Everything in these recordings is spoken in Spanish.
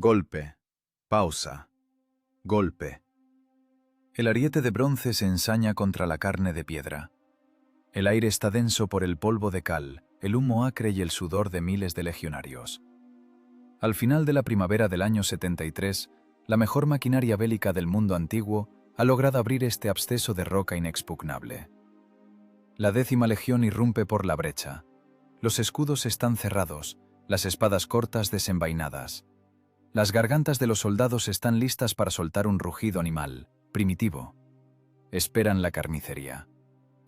Golpe, pausa, golpe. El ariete de bronce se ensaña contra la carne de piedra. El aire está denso por el polvo de cal, el humo acre y el sudor de miles de legionarios. Al final de la primavera del año 73, la mejor maquinaria bélica del mundo antiguo ha logrado abrir este absceso de roca inexpugnable. La 10ª legión irrumpe por la brecha. Los escudos están cerrados, las espadas cortas desenvainadas. Las gargantas de los soldados están listas para soltar un rugido animal, primitivo. Esperan la carnicería.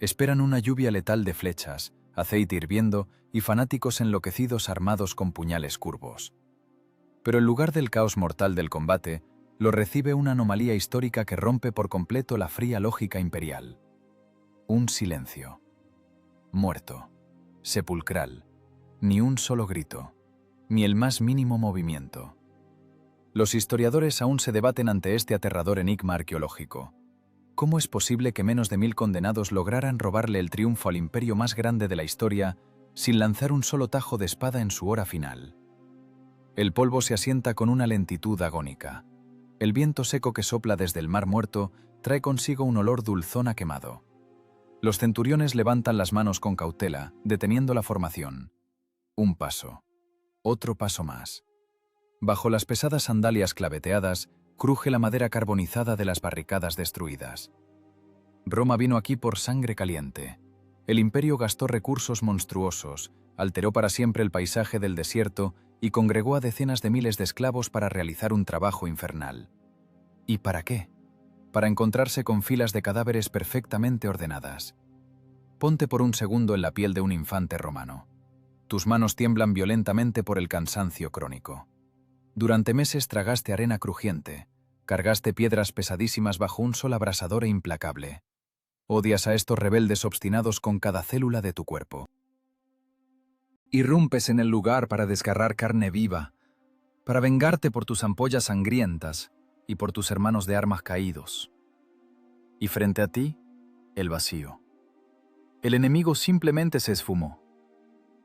Esperan una lluvia letal de flechas, aceite hirviendo y fanáticos enloquecidos armados con puñales curvos. Pero en lugar del caos mortal del combate, lo recibe una anomalía histórica que rompe por completo la fría lógica imperial. Un silencio. Muerto. Sepulcral. Ni un solo grito. Ni el más mínimo movimiento. Los historiadores aún se debaten ante este aterrador enigma arqueológico. ¿Cómo es posible que menos de 1000 condenados lograran robarle el triunfo al imperio más grande de la historia sin lanzar un solo tajo de espada en su hora final? El polvo se asienta con una lentitud agónica. El viento seco que sopla desde el mar muerto trae consigo un olor dulzón a quemado. Los centuriones levantan las manos con cautela, deteniendo la formación. Un paso. Otro paso más. Bajo las pesadas sandalias claveteadas, cruje la madera carbonizada de las barricadas destruidas. Roma vino aquí por sangre caliente. El imperio gastó recursos monstruosos, alteró para siempre el paisaje del desierto y congregó a decenas de miles de esclavos para realizar un trabajo infernal. ¿Y para qué? Para encontrarse con filas de cadáveres perfectamente ordenadas. Ponte por un segundo en la piel de un infante romano. Tus manos tiemblan violentamente por el cansancio crónico. Durante meses tragaste arena crujiente, cargaste piedras pesadísimas bajo un sol abrasador e implacable. Odias a estos rebeldes obstinados con cada célula de tu cuerpo. Irrumpes en el lugar para desgarrar carne viva, para vengarte por tus ampollas sangrientas y por tus hermanos de armas caídos. Y frente a ti, el vacío. El enemigo simplemente se esfumó.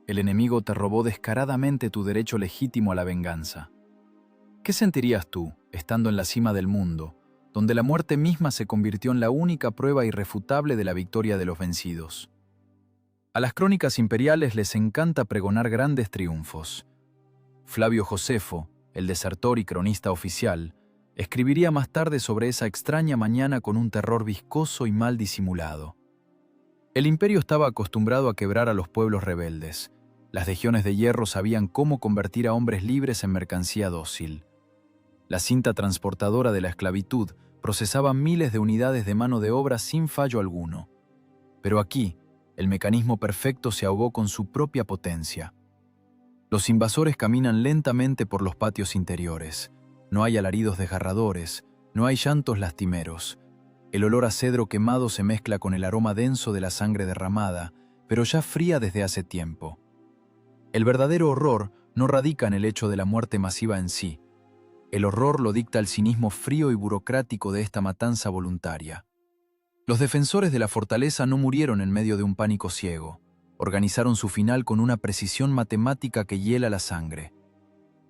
El enemigo te robó descaradamente tu derecho legítimo a la venganza. ¿Qué sentirías tú, estando en la cima del mundo, donde la muerte misma se convirtió en la única prueba irrefutable de la victoria de los vencidos? A las crónicas imperiales les encanta pregonar grandes triunfos. Flavio Josefo, el desertor y cronista oficial, escribiría más tarde sobre esa extraña mañana con un terror viscoso y mal disimulado. El imperio estaba acostumbrado a quebrar a los pueblos rebeldes. Las legiones de hierro sabían cómo convertir a hombres libres en mercancía dócil. La cinta transportadora de la esclavitud procesaba miles de unidades de mano de obra sin fallo alguno. Pero aquí, el mecanismo perfecto se ahogó con su propia potencia. Los invasores caminan lentamente por los patios interiores. No hay alaridos desgarradores, no hay llantos lastimeros. El olor a cedro quemado se mezcla con el aroma denso de la sangre derramada, pero ya fría desde hace tiempo. El verdadero horror no radica en el hecho de la muerte masiva en sí. El horror lo dicta el cinismo frío y burocrático de esta matanza voluntaria. Los defensores de la fortaleza no murieron en medio de un pánico ciego. Organizaron su final con una precisión matemática que hiela la sangre.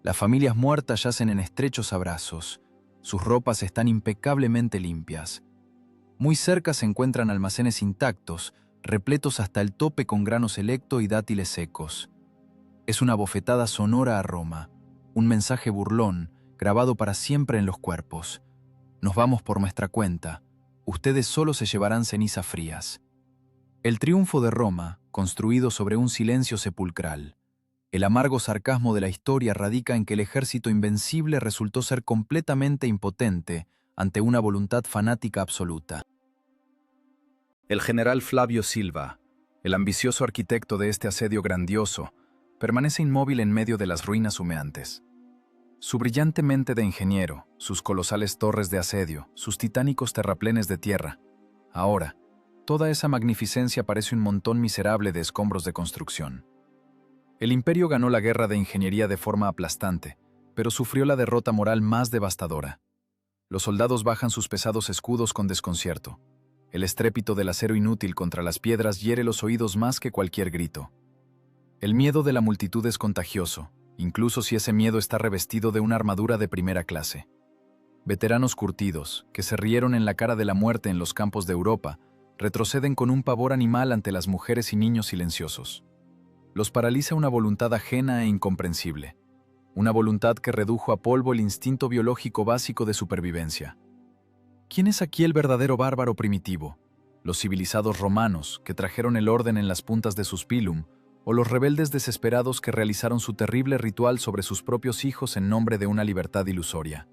Las familias muertas yacen en estrechos abrazos. Sus ropas están impecablemente limpias. Muy cerca se encuentran almacenes intactos, repletos hasta el tope con grano selecto y dátiles secos. Es una bofetada sonora a Roma, un mensaje burlón, grabado para siempre en los cuerpos. Nos vamos por nuestra cuenta. Ustedes solo se llevarán cenizas frías. El triunfo de Roma, construido sobre un silencio sepulcral. El amargo sarcasmo de la historia radica en que el ejército invencible resultó ser completamente impotente ante una voluntad fanática absoluta. El general Flavio Silva, el ambicioso arquitecto de este asedio grandioso, permanece inmóvil en medio de las ruinas humeantes. Su brillante mente de ingeniero, sus colosales torres de asedio, sus titánicos terraplenes de tierra. Ahora, toda esa magnificencia parece un montón miserable de escombros de construcción. El imperio ganó la guerra de ingeniería de forma aplastante, pero sufrió la derrota moral más devastadora. Los soldados bajan sus pesados escudos con desconcierto. El estrépito del acero inútil contra las piedras hiere los oídos más que cualquier grito. El miedo de la multitud es contagioso, incluso si ese miedo está revestido de una armadura de primera clase. Veteranos curtidos, que se rieron en la cara de la muerte en los campos de Europa, retroceden con un pavor animal ante las mujeres y niños silenciosos. Los paraliza una voluntad ajena e incomprensible, una voluntad que redujo a polvo el instinto biológico básico de supervivencia. ¿Quién es aquí el verdadero bárbaro primitivo? ¿Los civilizados romanos, que trajeron el orden en las puntas de sus pilum, o los rebeldes desesperados que realizaron su terrible ritual sobre sus propios hijos en nombre de una libertad ilusoria?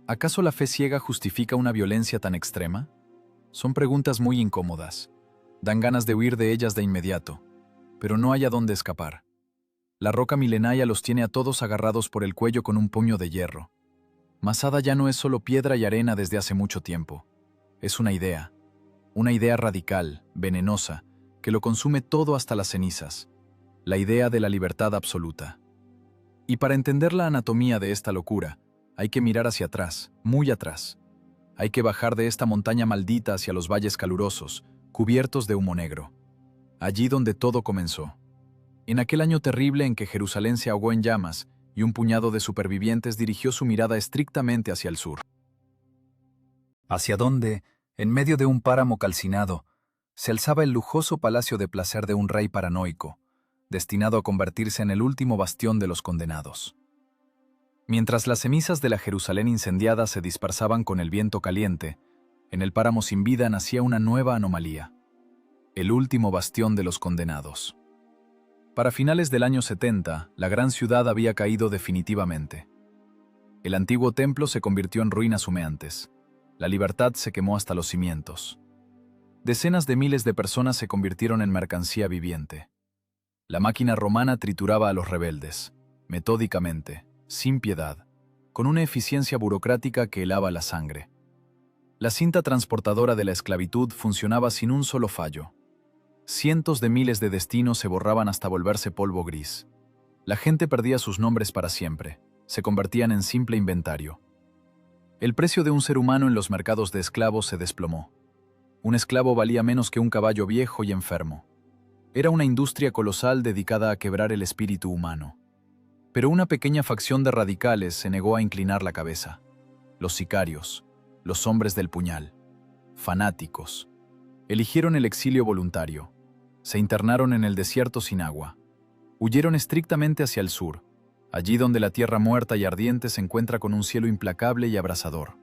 ¿Acaso la fe ciega justifica una violencia tan extrema? Son preguntas muy incómodas. Dan ganas de huir de ellas de inmediato, pero no hay a dónde escapar. La roca milenaria los tiene a todos agarrados por el cuello con un puño de hierro. Masada ya no es solo piedra y arena desde hace mucho tiempo. Es una idea radical, venenosa, que lo consume todo hasta las cenizas. La idea de la libertad absoluta. Y para entender la anatomía de esta locura, hay que mirar hacia atrás, muy atrás. Hay que bajar de esta montaña maldita hacia los valles calurosos, cubiertos de humo negro. Allí donde todo comenzó. En aquel año terrible en que Jerusalén se ahogó en llamas y un puñado de supervivientes dirigió su mirada estrictamente hacia el sur. Hacia donde, en medio de un páramo calcinado, se alzaba el lujoso palacio de placer de un rey paranoico, destinado a convertirse en el último bastión de los condenados. Mientras las cenizas de la Jerusalén incendiada se dispersaban con el viento caliente, en el páramo sin vida nacía una nueva anomalía: el último bastión de los condenados. Para finales del año 70, la gran ciudad había caído definitivamente. El antiguo templo se convirtió en ruinas humeantes. La libertad se quemó hasta los cimientos. Decenas de miles de personas se convirtieron en mercancía viviente. La máquina romana trituraba a los rebeldes, metódicamente, sin piedad, con una eficiencia burocrática que helaba la sangre. La cinta transportadora de la esclavitud funcionaba sin un solo fallo. Cientos de miles de destinos se borraban hasta volverse polvo gris. La gente perdía sus nombres para siempre, se convertían en simple inventario. El precio de un ser humano en los mercados de esclavos se desplomó. Un esclavo valía menos que un caballo viejo y enfermo. Era una industria colosal dedicada a quebrar el espíritu humano. Pero una pequeña facción de radicales se negó a inclinar la cabeza. Los sicarios, los hombres del puñal, fanáticos, eligieron el exilio voluntario. Se internaron en el desierto sin agua. Huyeron estrictamente hacia el sur, allí donde la tierra muerta y ardiente se encuentra con un cielo implacable y abrasador.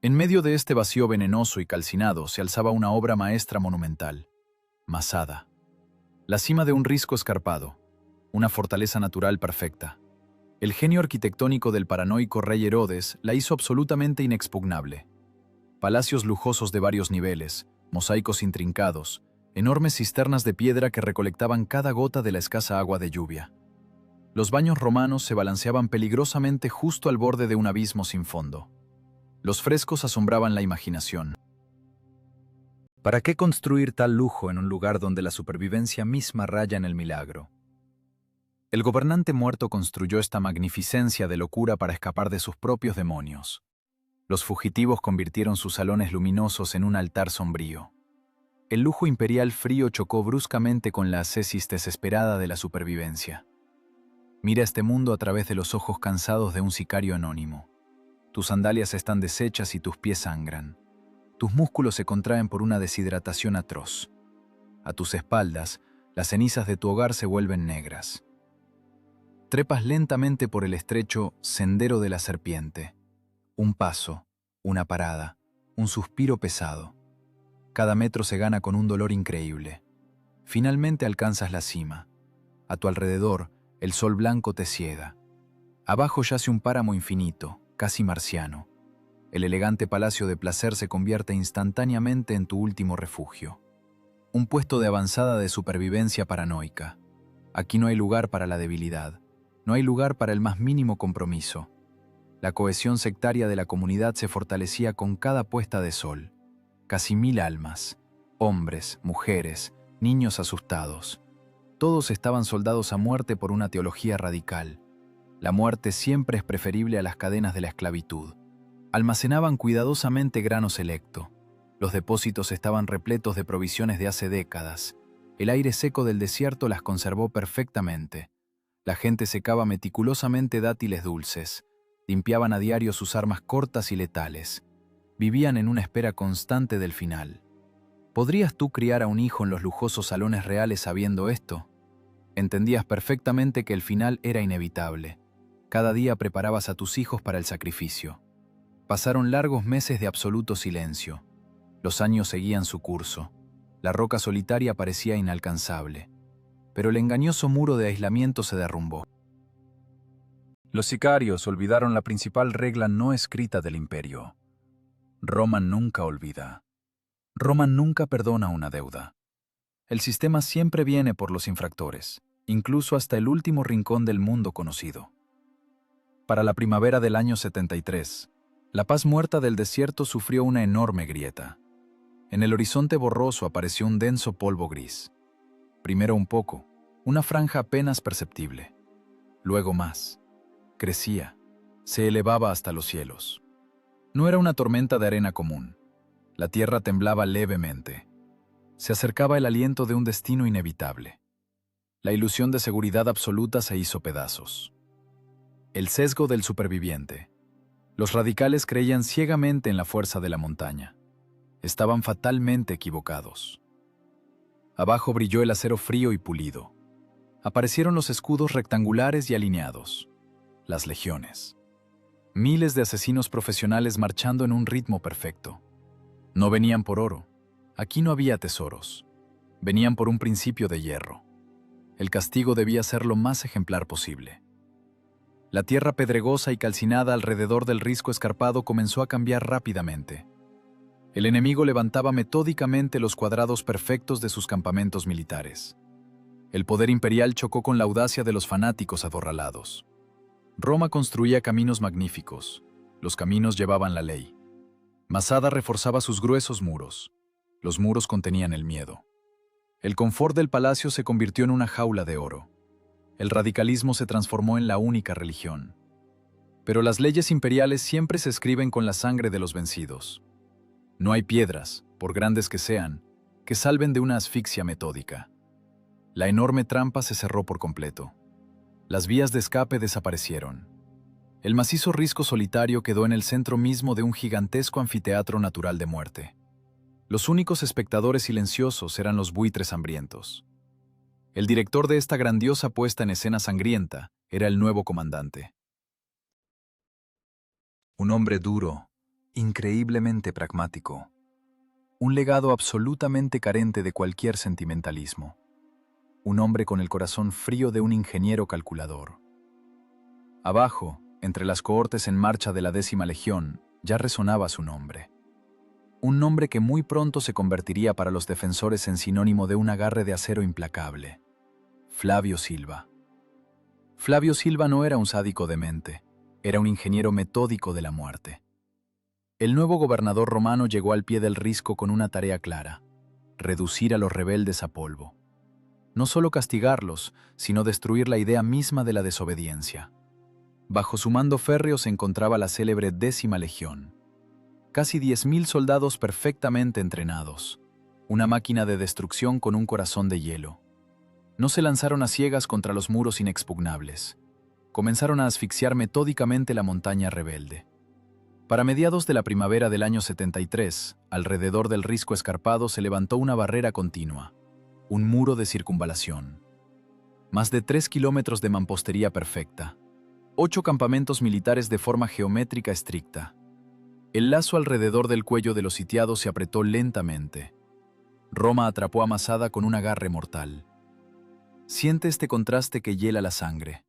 En medio de este vacío venenoso y calcinado se alzaba una obra maestra monumental: Masada. La cima de un risco escarpado, una fortaleza natural perfecta. El genio arquitectónico del paranoico rey Herodes la hizo absolutamente inexpugnable. Palacios lujosos de varios niveles, mosaicos intrincados, enormes cisternas de piedra que recolectaban cada gota de la escasa agua de lluvia. Los baños romanos se balanceaban peligrosamente justo al borde de un abismo sin fondo. Los frescos asombraban la imaginación. ¿Para qué construir tal lujo en un lugar donde la supervivencia misma raya en el milagro? El gobernante muerto construyó esta magnificencia de locura para escapar de sus propios demonios. Los fugitivos convirtieron sus salones luminosos en un altar sombrío. El lujo imperial frío chocó bruscamente con la ascesis desesperada de la supervivencia. Mira este mundo a través de los ojos cansados de un sicario anónimo. Tus sandalias están deshechas y tus pies sangran. Tus músculos se contraen por una deshidratación atroz. A tus espaldas, las cenizas de tu hogar se vuelven negras. Trepas lentamente por el estrecho sendero de la serpiente. Un paso, una parada, un suspiro pesado. Cada metro se gana con un dolor increíble. Finalmente alcanzas la cima. A tu alrededor, el sol blanco te ciega. Abajo yace un páramo infinito, casi marciano. El elegante palacio de placer se convierte instantáneamente en tu último refugio. Un puesto de avanzada de supervivencia paranoica. Aquí no hay lugar para la debilidad. No hay lugar para el más mínimo compromiso. La cohesión sectaria de la comunidad se fortalecía con cada puesta de sol. Casi 1000 almas, hombres, mujeres, niños asustados. Todos estaban soldados a muerte por una teología radical. La muerte siempre es preferible a las cadenas de la esclavitud. Almacenaban cuidadosamente grano selecto. Los depósitos estaban repletos de provisiones de hace décadas. El aire seco del desierto las conservó perfectamente. La gente secaba meticulosamente dátiles dulces, limpiaban a diario sus armas cortas y letales. Vivían en una espera constante del final. ¿Podrías tú criar a un hijo en los lujosos salones reales sabiendo esto? Entendías perfectamente que el final era inevitable. Cada día preparabas a tus hijos para el sacrificio. Pasaron largos meses de absoluto silencio. Los años seguían su curso. La roca solitaria parecía inalcanzable. Pero el engañoso muro de aislamiento se derrumbó. Los sicarios olvidaron la principal regla no escrita del imperio. Roma nunca olvida. Roma nunca perdona una deuda. El sistema siempre viene por los infractores, incluso hasta el último rincón del mundo conocido. Para la primavera del año 73, la paz muerta del desierto sufrió una enorme grieta. En el horizonte borroso apareció un denso polvo gris. Primero un poco, una franja apenas perceptible. Luego más. Crecía, se elevaba hasta los cielos. No era una tormenta de arena común. La tierra temblaba levemente. Se acercaba el aliento de un destino inevitable. La ilusión de seguridad absoluta se hizo pedazos. El sesgo del superviviente. Los radicales creían ciegamente en la fuerza de la montaña. Estaban fatalmente equivocados. Abajo brilló el acero frío y pulido. Aparecieron los escudos rectangulares y alineados. Las legiones. Miles de asesinos profesionales marchando en un ritmo perfecto. No venían por oro. Aquí no había tesoros. Venían por un principio de hierro. El castigo debía ser lo más ejemplar posible. La tierra pedregosa y calcinada alrededor del risco escarpado comenzó a cambiar rápidamente. El enemigo levantaba metódicamente los cuadrados perfectos de sus campamentos militares. El poder imperial chocó con la audacia de los fanáticos adorralados. Roma construía caminos magníficos. Los caminos llevaban la ley. Masada reforzaba sus gruesos muros. Los muros contenían el miedo. El confort del palacio se convirtió en una jaula de oro. El radicalismo se transformó en la única religión. Pero las leyes imperiales siempre se escriben con la sangre de los vencidos. No hay piedras, por grandes que sean, que salven de una asfixia metódica. La enorme trampa se cerró por completo. Las vías de escape desaparecieron. El macizo risco solitario quedó en el centro mismo de un gigantesco anfiteatro natural de muerte. Los únicos espectadores silenciosos eran los buitres hambrientos. El director de esta grandiosa puesta en escena sangrienta era el nuevo comandante. Un hombre duro, increíblemente pragmático. Un legado absolutamente carente de cualquier sentimentalismo. Un hombre con el corazón frío de un ingeniero calculador. Abajo, entre las cohortes en marcha de la 10ª Legión, ya resonaba su nombre. Un nombre que muy pronto se convertiría para los defensores en sinónimo de un agarre de acero implacable. Flavio Silva. Flavio Silva no era un sádico demente, era un ingeniero metódico de la muerte. El nuevo gobernador romano llegó al pie del risco con una tarea clara: reducir a los rebeldes a polvo. No solo castigarlos, sino destruir la idea misma de la desobediencia. Bajo su mando férreo se encontraba la célebre 10ª Legión. Casi 10.000 soldados perfectamente entrenados. Una máquina de destrucción con un corazón de hielo. No se lanzaron a ciegas contra los muros inexpugnables. Comenzaron a asfixiar metódicamente la montaña rebelde. Para mediados de la primavera del año 73, alrededor del risco escarpado se levantó una barrera continua. Un muro de circunvalación. Más de 3 kilómetros de mampostería perfecta. 8 campamentos militares de forma geométrica estricta. El lazo alrededor del cuello de los sitiados se apretó lentamente. Roma atrapó a Masada con un agarre mortal. Siente este contraste que hiela la sangre.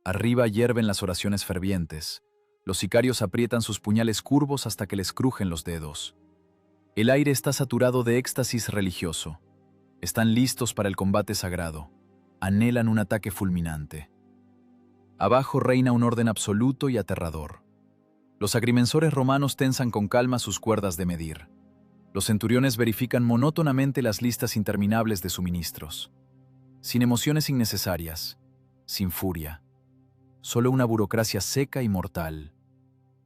Arriba hierven las oraciones fervientes. Los sicarios aprietan sus puñales curvos hasta que les crujen los dedos. El aire está saturado de éxtasis religioso. Están listos para el combate sagrado. Anhelan un ataque fulminante. Abajo reina un orden absoluto y aterrador. Los agrimensores romanos tensan con calma sus cuerdas de medir. Los centuriones verifican monótonamente las listas interminables de suministros. Sin emociones innecesarias, sin furia. Solo una burocracia seca y mortal.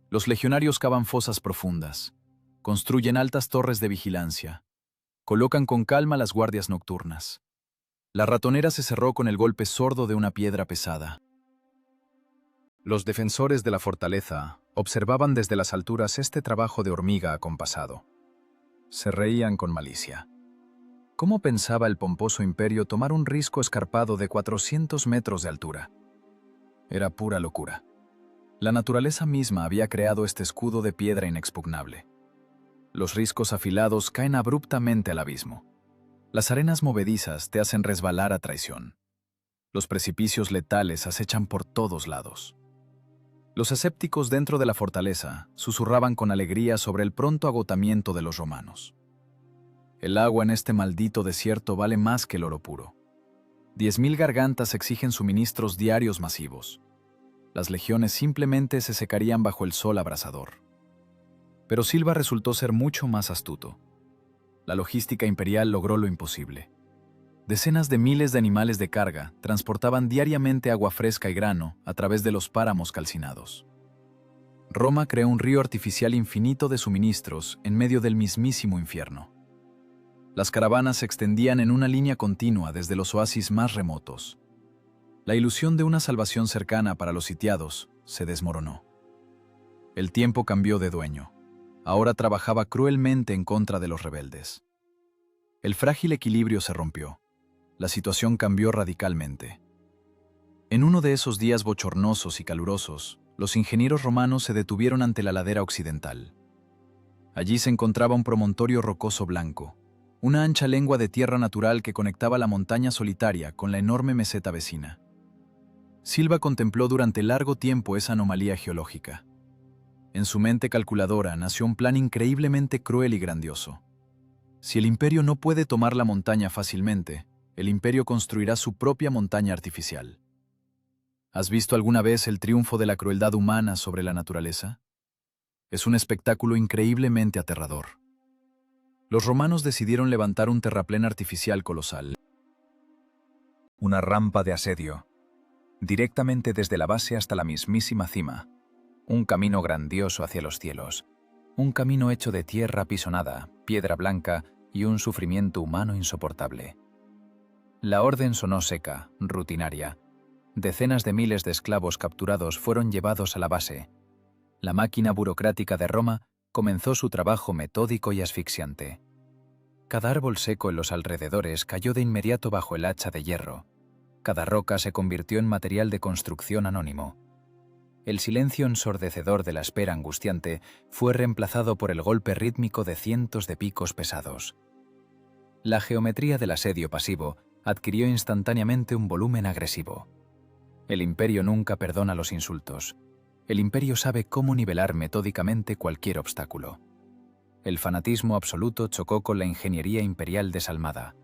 Los legionarios cavan fosas profundas. Construyen altas torres de vigilancia. Colocan con calma las guardias nocturnas. La ratonera se cerró con el golpe sordo de una piedra pesada. Los defensores de la fortaleza observaban desde las alturas este trabajo de hormiga acompasado. Se reían con malicia. ¿Cómo pensaba el pomposo imperio tomar un risco escarpado de 400 metros de altura? Era pura locura. La naturaleza misma había creado este escudo de piedra inexpugnable. Los riscos afilados caen abruptamente al abismo. Las arenas movedizas te hacen resbalar a traición. Los precipicios letales acechan por todos lados. Los escépticos dentro de la fortaleza susurraban con alegría sobre el pronto agotamiento de los romanos. El agua en este maldito desierto vale más que el oro puro. 10.000 gargantas exigen suministros diarios masivos. Las legiones simplemente se secarían bajo el sol abrasador. Pero Silva resultó ser mucho más astuto. La logística imperial logró lo imposible. Decenas de miles de animales de carga transportaban diariamente agua fresca y grano a través de los páramos calcinados. Roma creó un río artificial infinito de suministros en medio del mismísimo infierno. Las caravanas se extendían en una línea continua desde los oasis más remotos. La ilusión de una salvación cercana para los sitiados se desmoronó. El tiempo cambió de dueño. Ahora trabajaba cruelmente en contra de los rebeldes. El frágil equilibrio se rompió. La situación cambió radicalmente. En uno de esos días bochornosos y calurosos, los ingenieros romanos se detuvieron ante la ladera occidental. Allí se encontraba un promontorio rocoso blanco, una ancha lengua de tierra natural que conectaba la montaña solitaria con la enorme meseta vecina. Silva contempló durante largo tiempo esa anomalía geológica. En su mente calculadora nació un plan increíblemente cruel y grandioso. Si el imperio no puede tomar la montaña fácilmente, el imperio construirá su propia montaña artificial. ¿Has visto alguna vez el triunfo de la crueldad humana sobre la naturaleza? Es un espectáculo increíblemente aterrador. Los romanos decidieron levantar un terraplén artificial colosal. Una rampa de asedio, directamente desde la base hasta la mismísima cima. Un camino grandioso hacia los cielos. Un camino hecho de tierra apisonada, piedra blanca y un sufrimiento humano insoportable. La orden sonó seca, rutinaria. Decenas de miles de esclavos capturados fueron llevados a la base. La máquina burocrática de Roma comenzó su trabajo metódico y asfixiante. Cada árbol seco en los alrededores cayó de inmediato bajo el hacha de hierro. Cada roca se convirtió en material de construcción anónimo. El silencio ensordecedor de la espera angustiante fue reemplazado por el golpe rítmico de cientos de picos pesados. La geometría del asedio pasivo adquirió instantáneamente un volumen agresivo. El imperio nunca perdona los insultos. El imperio sabe cómo nivelar metódicamente cualquier obstáculo. El fanatismo absoluto chocó con la ingeniería imperial desalmada.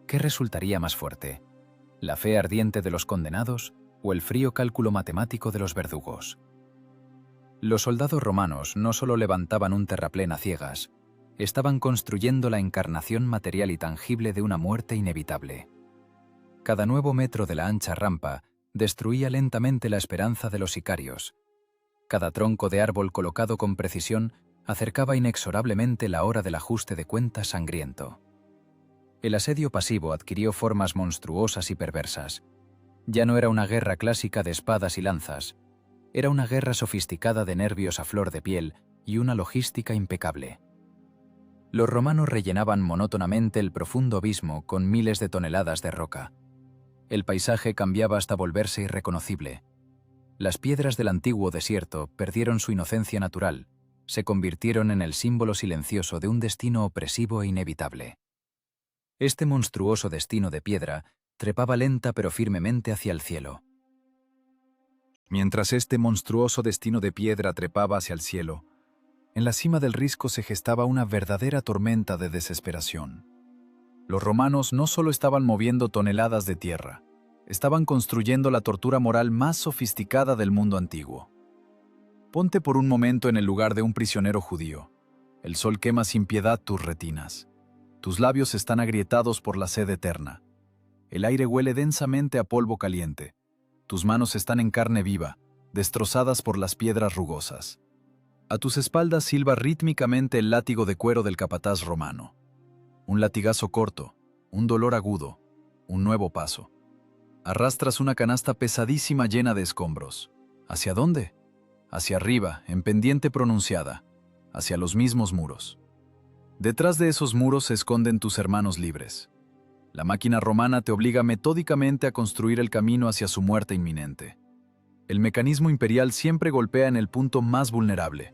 ¿Qué resultaría más fuerte? ¿La fe ardiente de los condenados o el frío cálculo matemático de los verdugos? Los soldados romanos no solo levantaban un terraplén a ciegas, estaban construyendo la encarnación material y tangible de una muerte inevitable. Cada nuevo metro de la ancha rampa destruía lentamente la esperanza de los sicarios. Cada tronco de árbol colocado con precisión acercaba inexorablemente la hora del ajuste de cuentas sangriento. El asedio pasivo adquirió formas monstruosas y perversas. Ya no era una guerra clásica de espadas y lanzas, era una guerra sofisticada de nervios a flor de piel y una logística impecable. Los romanos rellenaban monótonamente el profundo abismo con miles de toneladas de roca. El paisaje cambiaba hasta volverse irreconocible. Las piedras del antiguo desierto perdieron su inocencia natural, se convirtieron en el símbolo silencioso de un destino opresivo e inevitable. Este monstruoso destino de piedra trepaba lenta pero firmemente hacia el cielo. Mientras este monstruoso destino de piedra trepaba hacia el cielo, en la cima del risco se gestaba una verdadera tormenta de desesperación. Los romanos no solo estaban moviendo toneladas de tierra, estaban construyendo la tortura moral más sofisticada del mundo antiguo. Ponte por un momento en el lugar de un prisionero judío. El sol quema sin piedad tus retinas. Tus labios están agrietados por la sed eterna. El aire huele densamente a polvo caliente. Tus manos están en carne viva, destrozadas por las piedras rugosas. A tus espaldas silba rítmicamente el látigo de cuero del capataz romano. Un latigazo corto, un dolor agudo, un nuevo paso. Arrastras una canasta pesadísima llena de escombros. ¿Hacia dónde? Hacia arriba, en pendiente pronunciada, hacia los mismos muros. Detrás de esos muros se esconden tus hermanos libres. La máquina romana te obliga metódicamente a construir el camino hacia su muerte inminente. El mecanismo imperial siempre golpea en el punto más vulnerable.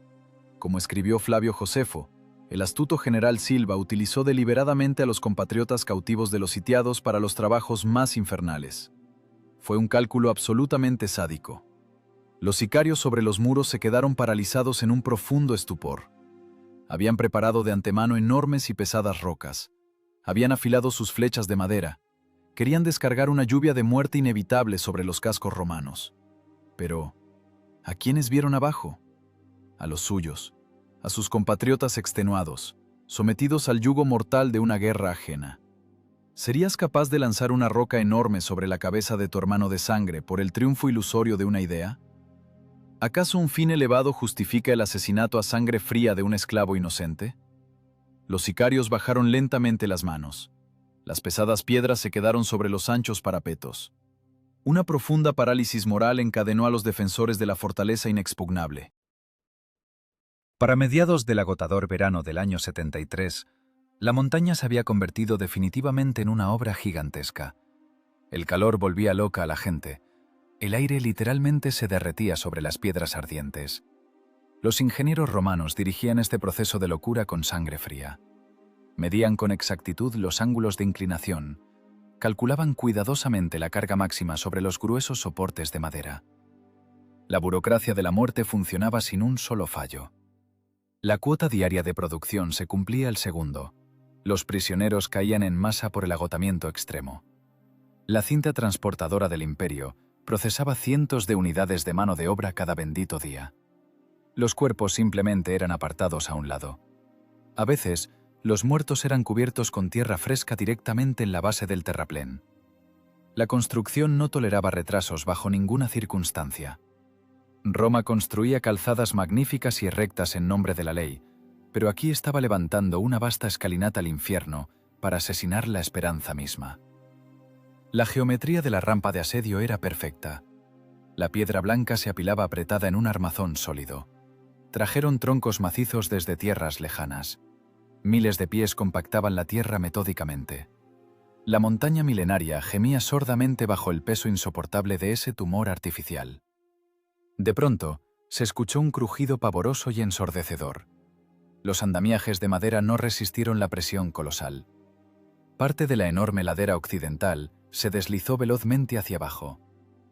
Como escribió Flavio Josefo, el astuto general Silva utilizó deliberadamente a los compatriotas cautivos de los sitiados para los trabajos más infernales. Fue un cálculo absolutamente sádico. Los sicarios sobre los muros se quedaron paralizados en un profundo estupor. Habían preparado de antemano enormes y pesadas rocas. Habían afilado sus flechas de madera. Querían descargar una lluvia de muerte inevitable sobre los cascos romanos. Pero, ¿a quiénes vieron abajo? A los suyos, a sus compatriotas extenuados, sometidos al yugo mortal de una guerra ajena. ¿Serías capaz de lanzar una roca enorme sobre la cabeza de tu hermano de sangre por el triunfo ilusorio de una idea? ¿Acaso un fin elevado justifica el asesinato a sangre fría de un esclavo inocente? Los sicarios bajaron lentamente las manos. Las pesadas piedras se quedaron sobre los anchos parapetos. Una profunda parálisis moral encadenó a los defensores de la fortaleza inexpugnable. Para mediados del agotador verano del año 73, la montaña se había convertido definitivamente en una obra gigantesca. El calor volvía loca a la gente. El aire literalmente se derretía sobre las piedras ardientes. Los ingenieros romanos dirigían este proceso de locura con sangre fría. Medían con exactitud los ángulos de inclinación, calculaban cuidadosamente la carga máxima sobre los gruesos soportes de madera. La burocracia de la muerte funcionaba sin un solo fallo. La cuota diaria de producción se cumplía al segundo. Los prisioneros caían en masa por el agotamiento extremo. La cinta transportadora del imperio procesaba cientos de unidades de mano de obra cada bendito día. Los cuerpos simplemente eran apartados a un lado. A veces, los muertos eran cubiertos con tierra fresca directamente en la base del terraplén. La construcción no toleraba retrasos bajo ninguna circunstancia. Roma construía calzadas magníficas y rectas en nombre de la ley, pero aquí estaba levantando una vasta escalinata al infierno para asesinar la esperanza misma. La geometría de la rampa de asedio era perfecta. La piedra blanca se apilaba apretada en un armazón sólido. Trajeron troncos macizos desde tierras lejanas. Miles de pies compactaban la tierra metódicamente. La montaña milenaria gemía sordamente bajo el peso insoportable de ese tumor artificial. De pronto, se escuchó un crujido pavoroso y ensordecedor. Los andamiajes de madera no resistieron la presión colosal. Parte de la enorme ladera occidental se deslizó velozmente hacia abajo.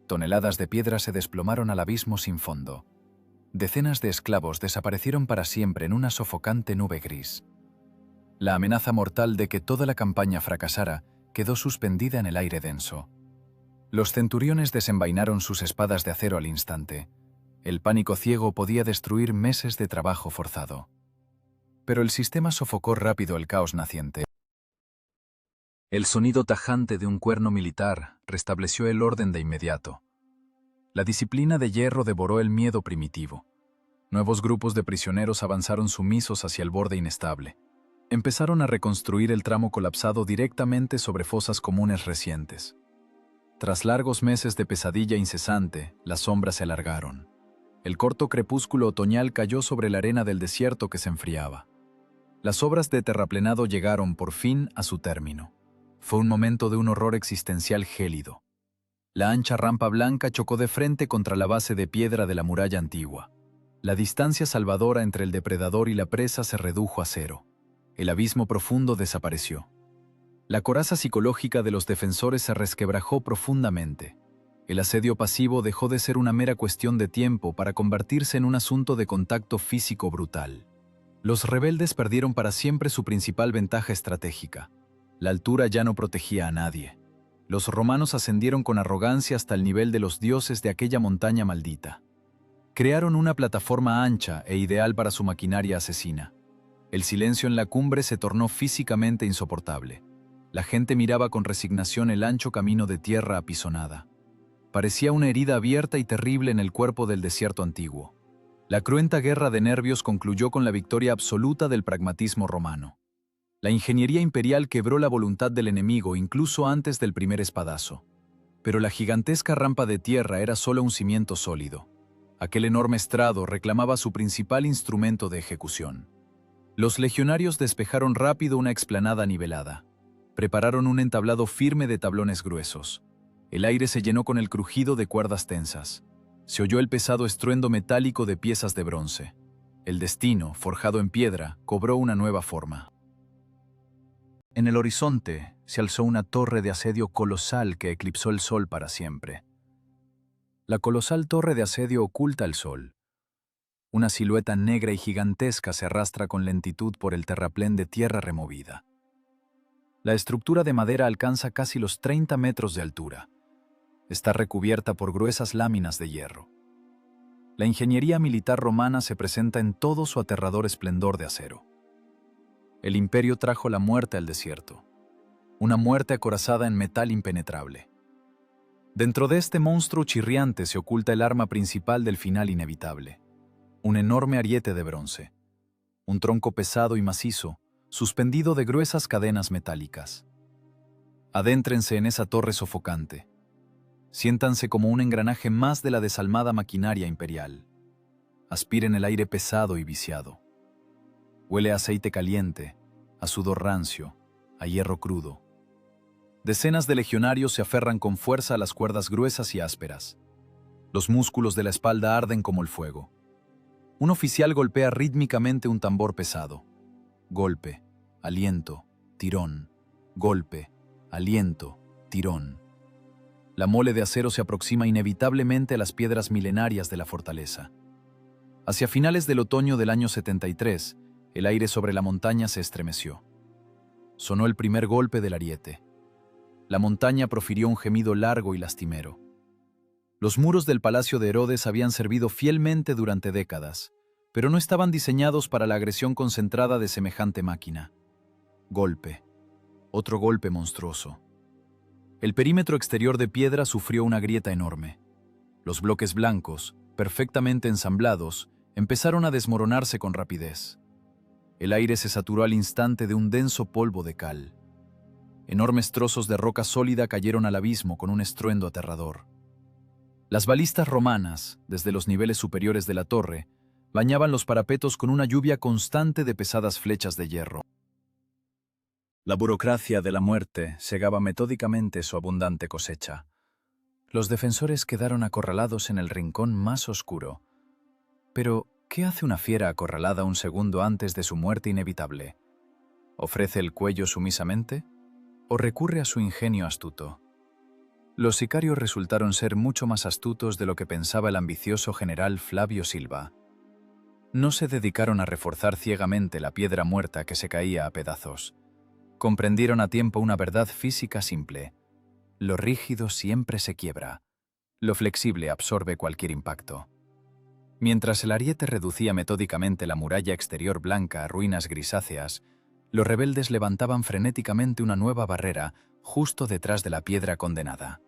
Toneladas de piedra se desplomaron al abismo sin fondo. Decenas de esclavos desaparecieron para siempre en una sofocante nube gris. La amenaza mortal de que toda la campaña fracasara quedó suspendida en el aire denso. Los centuriones desenvainaron sus espadas de acero al instante. El pánico ciego podía destruir meses de trabajo forzado. Pero el sistema sofocó rápido el caos naciente. El sonido tajante de un cuerno militar restableció el orden de inmediato. La disciplina de hierro devoró el miedo primitivo. Nuevos grupos de prisioneros avanzaron sumisos hacia el borde inestable. Empezaron a reconstruir el tramo colapsado directamente sobre fosas comunes recientes. Tras largos meses de pesadilla incesante, las sombras se alargaron. El corto crepúsculo otoñal cayó sobre la arena del desierto que se enfriaba. Las obras de terraplenado llegaron por fin a su término. Fue un momento de un horror existencial gélido. La ancha rampa blanca chocó de frente contra la base de piedra de la muralla antigua. La distancia salvadora entre el depredador y la presa se redujo a cero. El abismo profundo desapareció. La coraza psicológica de los defensores se resquebrajó profundamente. El asedio pasivo dejó de ser una mera cuestión de tiempo para convertirse en un asunto de contacto físico brutal. Los rebeldes perdieron para siempre su principal ventaja estratégica. La altura ya no protegía a nadie. Los romanos ascendieron con arrogancia hasta el nivel de los dioses de aquella montaña maldita. Crearon una plataforma ancha e ideal para su maquinaria asesina. El silencio en la cumbre se tornó físicamente insoportable. La gente miraba con resignación el ancho camino de tierra apisonada. Parecía una herida abierta y terrible en el cuerpo del desierto antiguo. La cruenta guerra de nervios concluyó con la victoria absoluta del pragmatismo romano. La ingeniería imperial quebró la voluntad del enemigo incluso antes del primer espadazo. Pero la gigantesca rampa de tierra era solo un cimiento sólido. Aquel enorme estrado reclamaba su principal instrumento de ejecución. Los legionarios despejaron rápido una explanada nivelada. Prepararon un entablado firme de tablones gruesos. El aire se llenó con el crujido de cuerdas tensas. Se oyó el pesado estruendo metálico de piezas de bronce. El destino, forjado en piedra, cobró una nueva forma. En el horizonte se alzó una torre de asedio colosal que eclipsó el sol para siempre. La colosal torre de asedio oculta el sol. Una silueta negra y gigantesca se arrastra con lentitud por el terraplén de tierra removida. La estructura de madera alcanza casi los 30 metros de altura. Está recubierta por gruesas láminas de hierro. La ingeniería militar romana se presenta en todo su aterrador esplendor de acero. El imperio trajo la muerte al desierto, una muerte acorazada en metal impenetrable. Dentro de este monstruo chirriante se oculta el arma principal del final inevitable, un enorme ariete de bronce, un tronco pesado y macizo, suspendido de gruesas cadenas metálicas. Adéntrense en esa torre sofocante. Siéntanse como un engranaje más de la desalmada maquinaria imperial. Aspiren el aire pesado y viciado. Huele a aceite caliente, a sudor rancio, a hierro crudo. Decenas de legionarios se aferran con fuerza a las cuerdas gruesas y ásperas. Los músculos de la espalda arden como el fuego. Un oficial golpea rítmicamente un tambor pesado. Golpe, aliento, tirón. Golpe, aliento, tirón. La mole de acero se aproxima inevitablemente a las piedras milenarias de la fortaleza. Hacia finales del otoño del año 73, el aire sobre la montaña se estremeció. Sonó el primer golpe del ariete. La montaña profirió un gemido largo y lastimero. Los muros del palacio de Herodes habían servido fielmente durante décadas, pero no estaban diseñados para la agresión concentrada de semejante máquina. Golpe. Otro golpe monstruoso. El perímetro exterior de piedra sufrió una grieta enorme. Los bloques blancos, perfectamente ensamblados, empezaron a desmoronarse con rapidez. El aire se saturó al instante de un denso polvo de cal. Enormes trozos de roca sólida cayeron al abismo con un estruendo aterrador. Las balistas romanas, desde los niveles superiores de la torre, bañaban los parapetos con una lluvia constante de pesadas flechas de hierro. La burocracia de la muerte segaba metódicamente su abundante cosecha. Los defensores quedaron acorralados en el rincón más oscuro. Pero, ¿qué hace una fiera acorralada un segundo antes de su muerte inevitable? ¿Ofrece el cuello sumisamente? ¿O recurre a su ingenio astuto? Los sicarios resultaron ser mucho más astutos de lo que pensaba el ambicioso general Flavio Silva. No se dedicaron a reforzar ciegamente la piedra muerta que se caía a pedazos. Comprendieron a tiempo una verdad física simple. Lo rígido siempre se quiebra. Lo flexible absorbe cualquier impacto. Mientras el ariete reducía metódicamente la muralla exterior blanca a ruinas grisáceas, los rebeldes levantaban frenéticamente una nueva barrera justo detrás de la piedra condenada.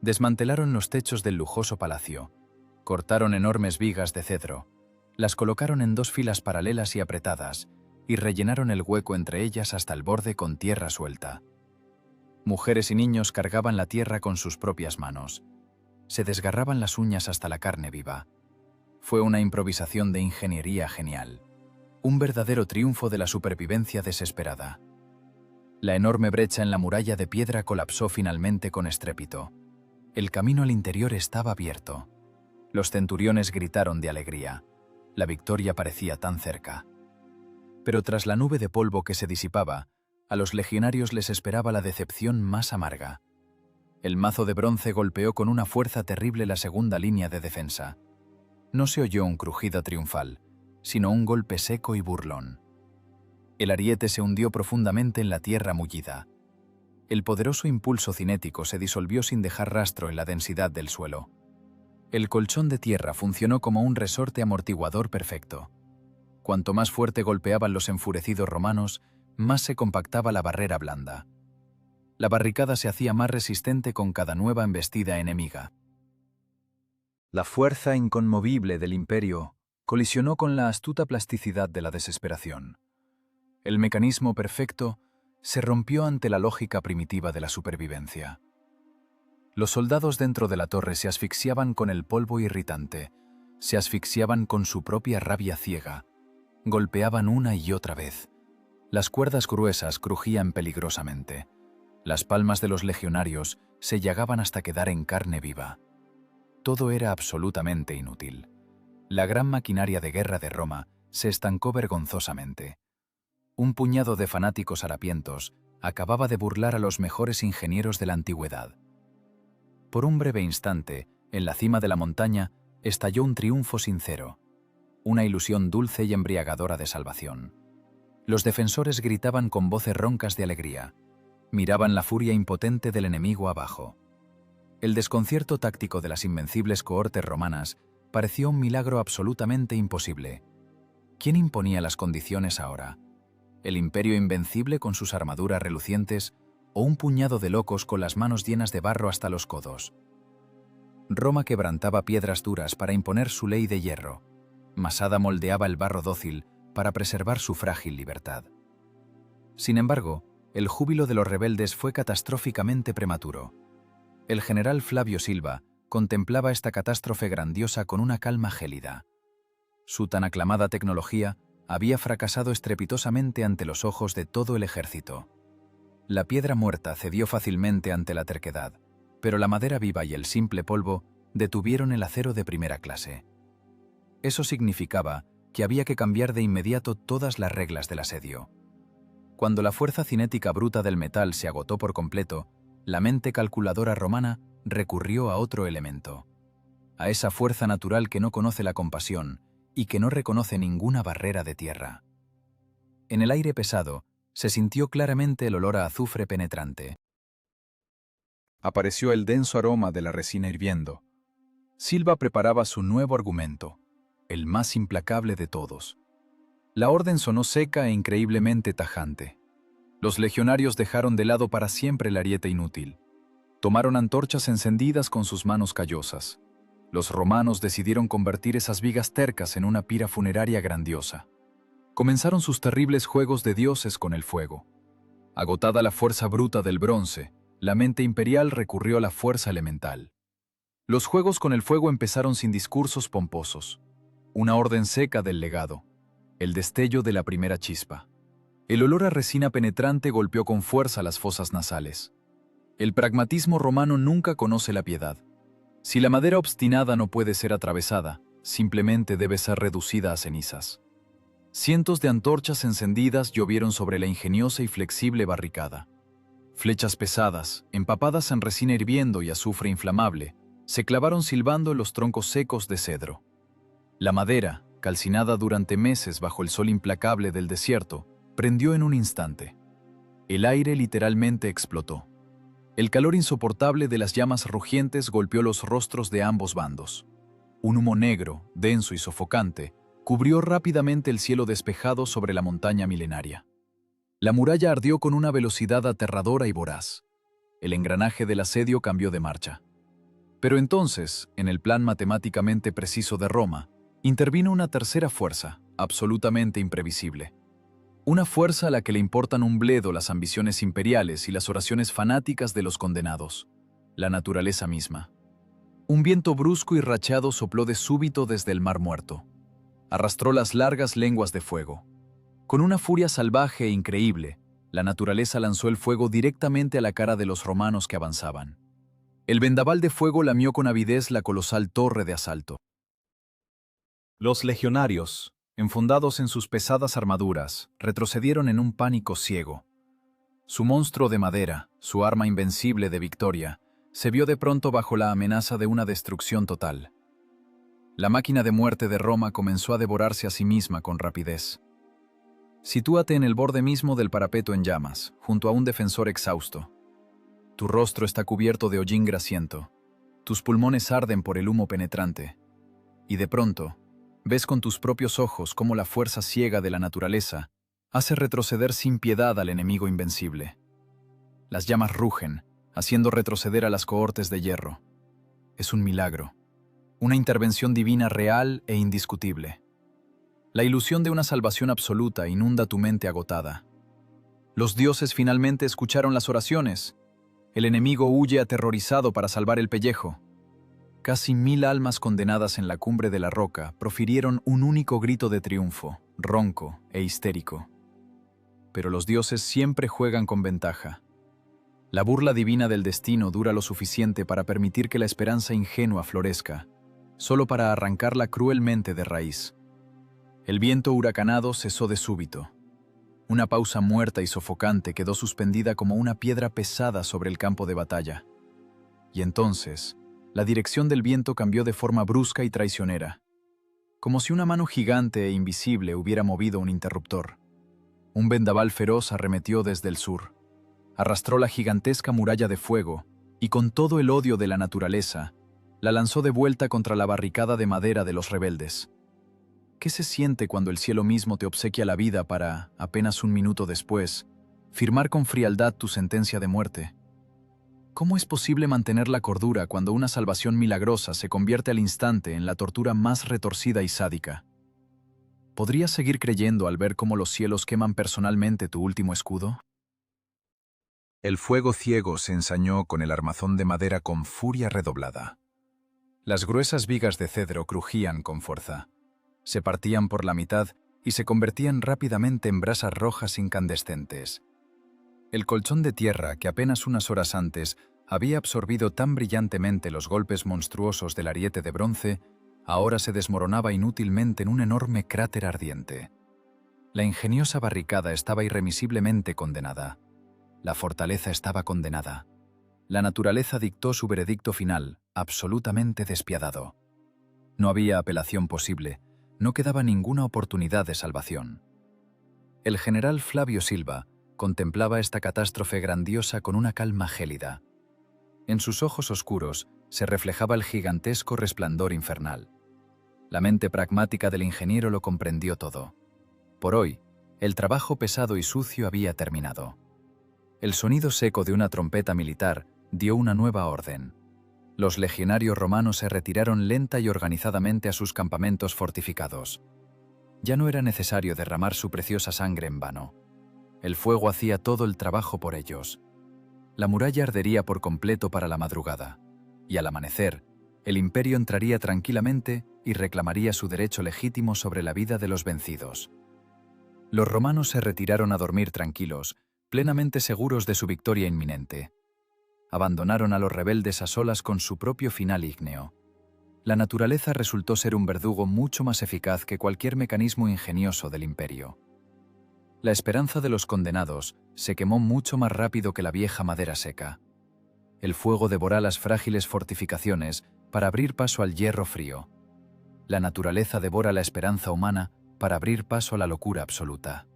Desmantelaron los techos del lujoso palacio, cortaron enormes vigas de cedro, las colocaron en 2 filas paralelas y apretadas, y rellenaron el hueco entre ellas hasta el borde con tierra suelta. Mujeres y niños cargaban la tierra con sus propias manos. Se desgarraban las uñas hasta la carne viva. Fue una improvisación de ingeniería genial. Un verdadero triunfo de la supervivencia desesperada. La enorme brecha en la muralla de piedra colapsó finalmente con estrépito. El camino al interior estaba abierto. Los centuriones gritaron de alegría. La victoria parecía tan cerca. Pero tras la nube de polvo que se disipaba, a los legionarios les esperaba la decepción más amarga. El mazo de bronce golpeó con una fuerza terrible la segunda línea de defensa. No se oyó un crujido triunfal, sino un golpe seco y burlón. El ariete se hundió profundamente en la tierra mullida. El poderoso impulso cinético se disolvió sin dejar rastro en la densidad del suelo. El colchón de tierra funcionó como un resorte amortiguador perfecto. Cuanto más fuerte golpeaban los enfurecidos romanos, más se compactaba la barrera blanda. La barricada se hacía más resistente con cada nueva embestida enemiga. La fuerza inconmovible del imperio colisionó con la astuta plasticidad de la desesperación. El mecanismo perfecto se rompió ante la lógica primitiva de la supervivencia. Los soldados dentro de la torre se asfixiaban con el polvo irritante, se asfixiaban con su propia rabia ciega, golpeaban una y otra vez. Las cuerdas gruesas crujían peligrosamente. Las palmas de los legionarios se llagaban hasta quedar en carne viva. Todo era absolutamente inútil. La gran maquinaria de guerra de Roma se estancó vergonzosamente. Un puñado de fanáticos harapientos acababa de burlar a los mejores ingenieros de la antigüedad. Por un breve instante, en la cima de la montaña, estalló un triunfo sincero, una ilusión dulce y embriagadora de salvación. Los defensores gritaban con voces roncas de alegría. Miraban la furia impotente del enemigo abajo. El desconcierto táctico de las invencibles cohortes romanas pareció un milagro absolutamente imposible. ¿Quién imponía las condiciones ahora? ¿El imperio invencible con sus armaduras relucientes o un puñado de locos con las manos llenas de barro hasta los codos? Roma quebrantaba piedras duras para imponer su ley de hierro. Masada moldeaba el barro dócil para preservar su frágil libertad. Sin embargo, el júbilo de los rebeldes fue catastróficamente prematuro. El general Flavio Silva contemplaba esta catástrofe grandiosa con una calma gélida. Su tan aclamada tecnología había fracasado estrepitosamente ante los ojos de todo el ejército. La piedra muerta cedió fácilmente ante la terquedad, pero la madera viva y el simple polvo detuvieron el acero de primera clase. Eso significaba que había que cambiar de inmediato todas las reglas del asedio. Cuando la fuerza cinética bruta del metal se agotó por completo, la mente calculadora romana recurrió a otro elemento, a esa fuerza natural que no conoce la compasión y que no reconoce ninguna barrera de tierra. En el aire pesado se sintió claramente el olor a azufre penetrante. Apareció el denso aroma de la resina hirviendo. Silva preparaba su nuevo argumento, el más implacable de todos. La orden sonó seca e increíblemente tajante. Los legionarios dejaron de lado para siempre el ariete inútil. Tomaron antorchas encendidas con sus manos callosas. Los romanos decidieron convertir esas vigas tercas en una pira funeraria grandiosa. Comenzaron sus terribles juegos de dioses con el fuego. Agotada la fuerza bruta del bronce, la mente imperial recurrió a la fuerza elemental. Los juegos con el fuego empezaron sin discursos pomposos. Una orden seca del legado. El destello de la primera chispa. El olor a resina penetrante golpeó con fuerza las fosas nasales. El pragmatismo romano nunca conoce la piedad. Si la madera obstinada no puede ser atravesada, simplemente debe ser reducida a cenizas. Cientos de antorchas encendidas llovieron sobre la ingeniosa y flexible barricada. Flechas pesadas, empapadas en resina hirviendo y azufre inflamable, se clavaron silbando en los troncos secos de cedro. La madera, calcinada durante meses bajo el sol implacable del desierto, prendió en un instante. El aire literalmente explotó. El calor insoportable de las llamas rugientes golpeó los rostros de ambos bandos. Un humo negro, denso y sofocante, cubrió rápidamente el cielo despejado sobre la montaña milenaria. La muralla ardió con una velocidad aterradora y voraz. El engranaje del asedio cambió de marcha. Pero entonces, en el plan matemáticamente preciso de Roma, intervino una tercera fuerza, absolutamente imprevisible. Una fuerza a la que le importan un bledo las ambiciones imperiales y las oraciones fanáticas de los condenados, la naturaleza misma. Un viento brusco y rachado sopló de súbito desde el Mar Muerto. Arrastró las largas lenguas de fuego. Con una furia salvaje e increíble, la naturaleza lanzó el fuego directamente a la cara de los romanos que avanzaban. El vendaval de fuego lamió con avidez la colosal torre de asalto. Los legionarios, enfundados en sus pesadas armaduras, retrocedieron en un pánico ciego. Su monstruo de madera, su arma invencible de victoria, se vio de pronto bajo la amenaza de una destrucción total. La máquina de muerte de Roma comenzó a devorarse a sí misma con rapidez. Sitúate en el borde mismo del parapeto en llamas, junto a un defensor exhausto. Tu rostro está cubierto de hollín grasiento. Tus pulmones arden por el humo penetrante. Y de pronto, ves con tus propios ojos cómo la fuerza ciega de la naturaleza hace retroceder sin piedad al enemigo invencible. Las llamas rugen, haciendo retroceder a las cohortes de hierro. Es un milagro, una intervención divina real e indiscutible. La ilusión de una salvación absoluta inunda tu mente agotada. Los dioses finalmente escucharon las oraciones. El enemigo huye aterrorizado para salvar el pellejo. Casi 1000 almas condenadas en la cumbre de la roca profirieron un único grito de triunfo, ronco e histérico. Pero los dioses siempre juegan con ventaja. La burla divina del destino dura lo suficiente para permitir que la esperanza ingenua florezca, solo para arrancarla cruelmente de raíz. El viento huracanado cesó de súbito. Una pausa muerta y sofocante quedó suspendida como una piedra pesada sobre el campo de batalla. Y entonces, la dirección del viento cambió de forma brusca y traicionera, como si una mano gigante e invisible hubiera movido un interruptor. Un vendaval feroz arremetió desde el sur. Arrastró la gigantesca muralla de fuego y, con todo el odio de la naturaleza, la lanzó de vuelta contra la barricada de madera de los rebeldes. ¿Qué se siente cuando el cielo mismo te obsequia la vida para, apenas un minuto después, firmar con frialdad tu sentencia de muerte? ¿Cómo es posible mantener la cordura cuando una salvación milagrosa se convierte al instante en la tortura más retorcida y sádica? ¿Podrías seguir creyendo al ver cómo los cielos queman personalmente tu último escudo? El fuego ciego se ensañó con el armazón de madera con furia redoblada. Las gruesas vigas de cedro crujían con fuerza. Se partían por la mitad y se convertían rápidamente en brasas rojas incandescentes. El colchón de tierra que apenas unas horas antes había absorbido tan brillantemente los golpes monstruosos del ariete de bronce, ahora se desmoronaba inútilmente en un enorme cráter ardiente. La ingeniosa barricada estaba irremisiblemente condenada. La fortaleza estaba condenada. La naturaleza dictó su veredicto final, absolutamente despiadado. No había apelación posible. No quedaba ninguna oportunidad de salvación. El general Flavio Silva contemplaba esta catástrofe grandiosa con una calma gélida. En sus ojos oscuros se reflejaba el gigantesco resplandor infernal. La mente pragmática del ingeniero lo comprendió todo. Por hoy, el trabajo pesado y sucio había terminado. El sonido seco de una trompeta militar dio una nueva orden. Los legionarios romanos se retiraron lenta y organizadamente a sus campamentos fortificados. Ya no era necesario derramar su preciosa sangre en vano. El fuego hacía todo el trabajo por ellos. La muralla ardería por completo para la madrugada, y al amanecer, el imperio entraría tranquilamente y reclamaría su derecho legítimo sobre la vida de los vencidos. Los romanos se retiraron a dormir tranquilos, plenamente seguros de su victoria inminente. Abandonaron a los rebeldes a solas con su propio final ígneo. La naturaleza resultó ser un verdugo mucho más eficaz que cualquier mecanismo ingenioso del imperio. La esperanza de los condenados se quemó mucho más rápido que la vieja madera seca. El fuego devoró las frágiles fortificaciones para abrir paso al hierro frío. La naturaleza devora la esperanza humana para abrir paso a la locura absoluta.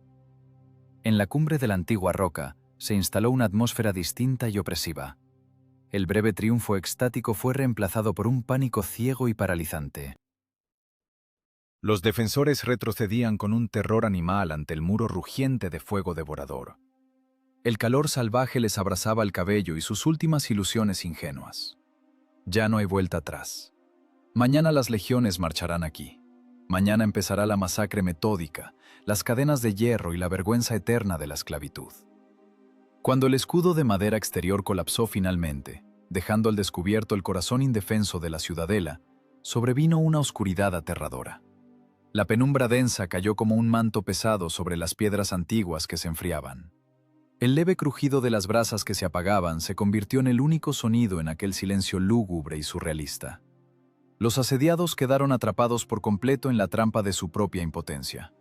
En la cumbre de la antigua roca se instaló una atmósfera distinta y opresiva. El breve triunfo extático fue reemplazado por un pánico ciego y paralizante. Los defensores retrocedían con un terror animal ante el muro rugiente de fuego devorador. El calor salvaje les abrasaba el cabello y sus últimas ilusiones ingenuas. Ya no hay vuelta atrás. Mañana las legiones marcharán aquí. Mañana empezará la masacre metódica, las cadenas de hierro y la vergüenza eterna de la esclavitud. Cuando el escudo de madera exterior colapsó finalmente, dejando al descubierto el corazón indefenso de la ciudadela, sobrevino una oscuridad aterradora. La penumbra densa cayó como un manto pesado sobre las piedras antiguas que se enfriaban. El leve crujido de las brasas que se apagaban se convirtió en el único sonido en aquel silencio lúgubre y surrealista. Los asediados quedaron atrapados por completo en la trampa de su propia impotencia.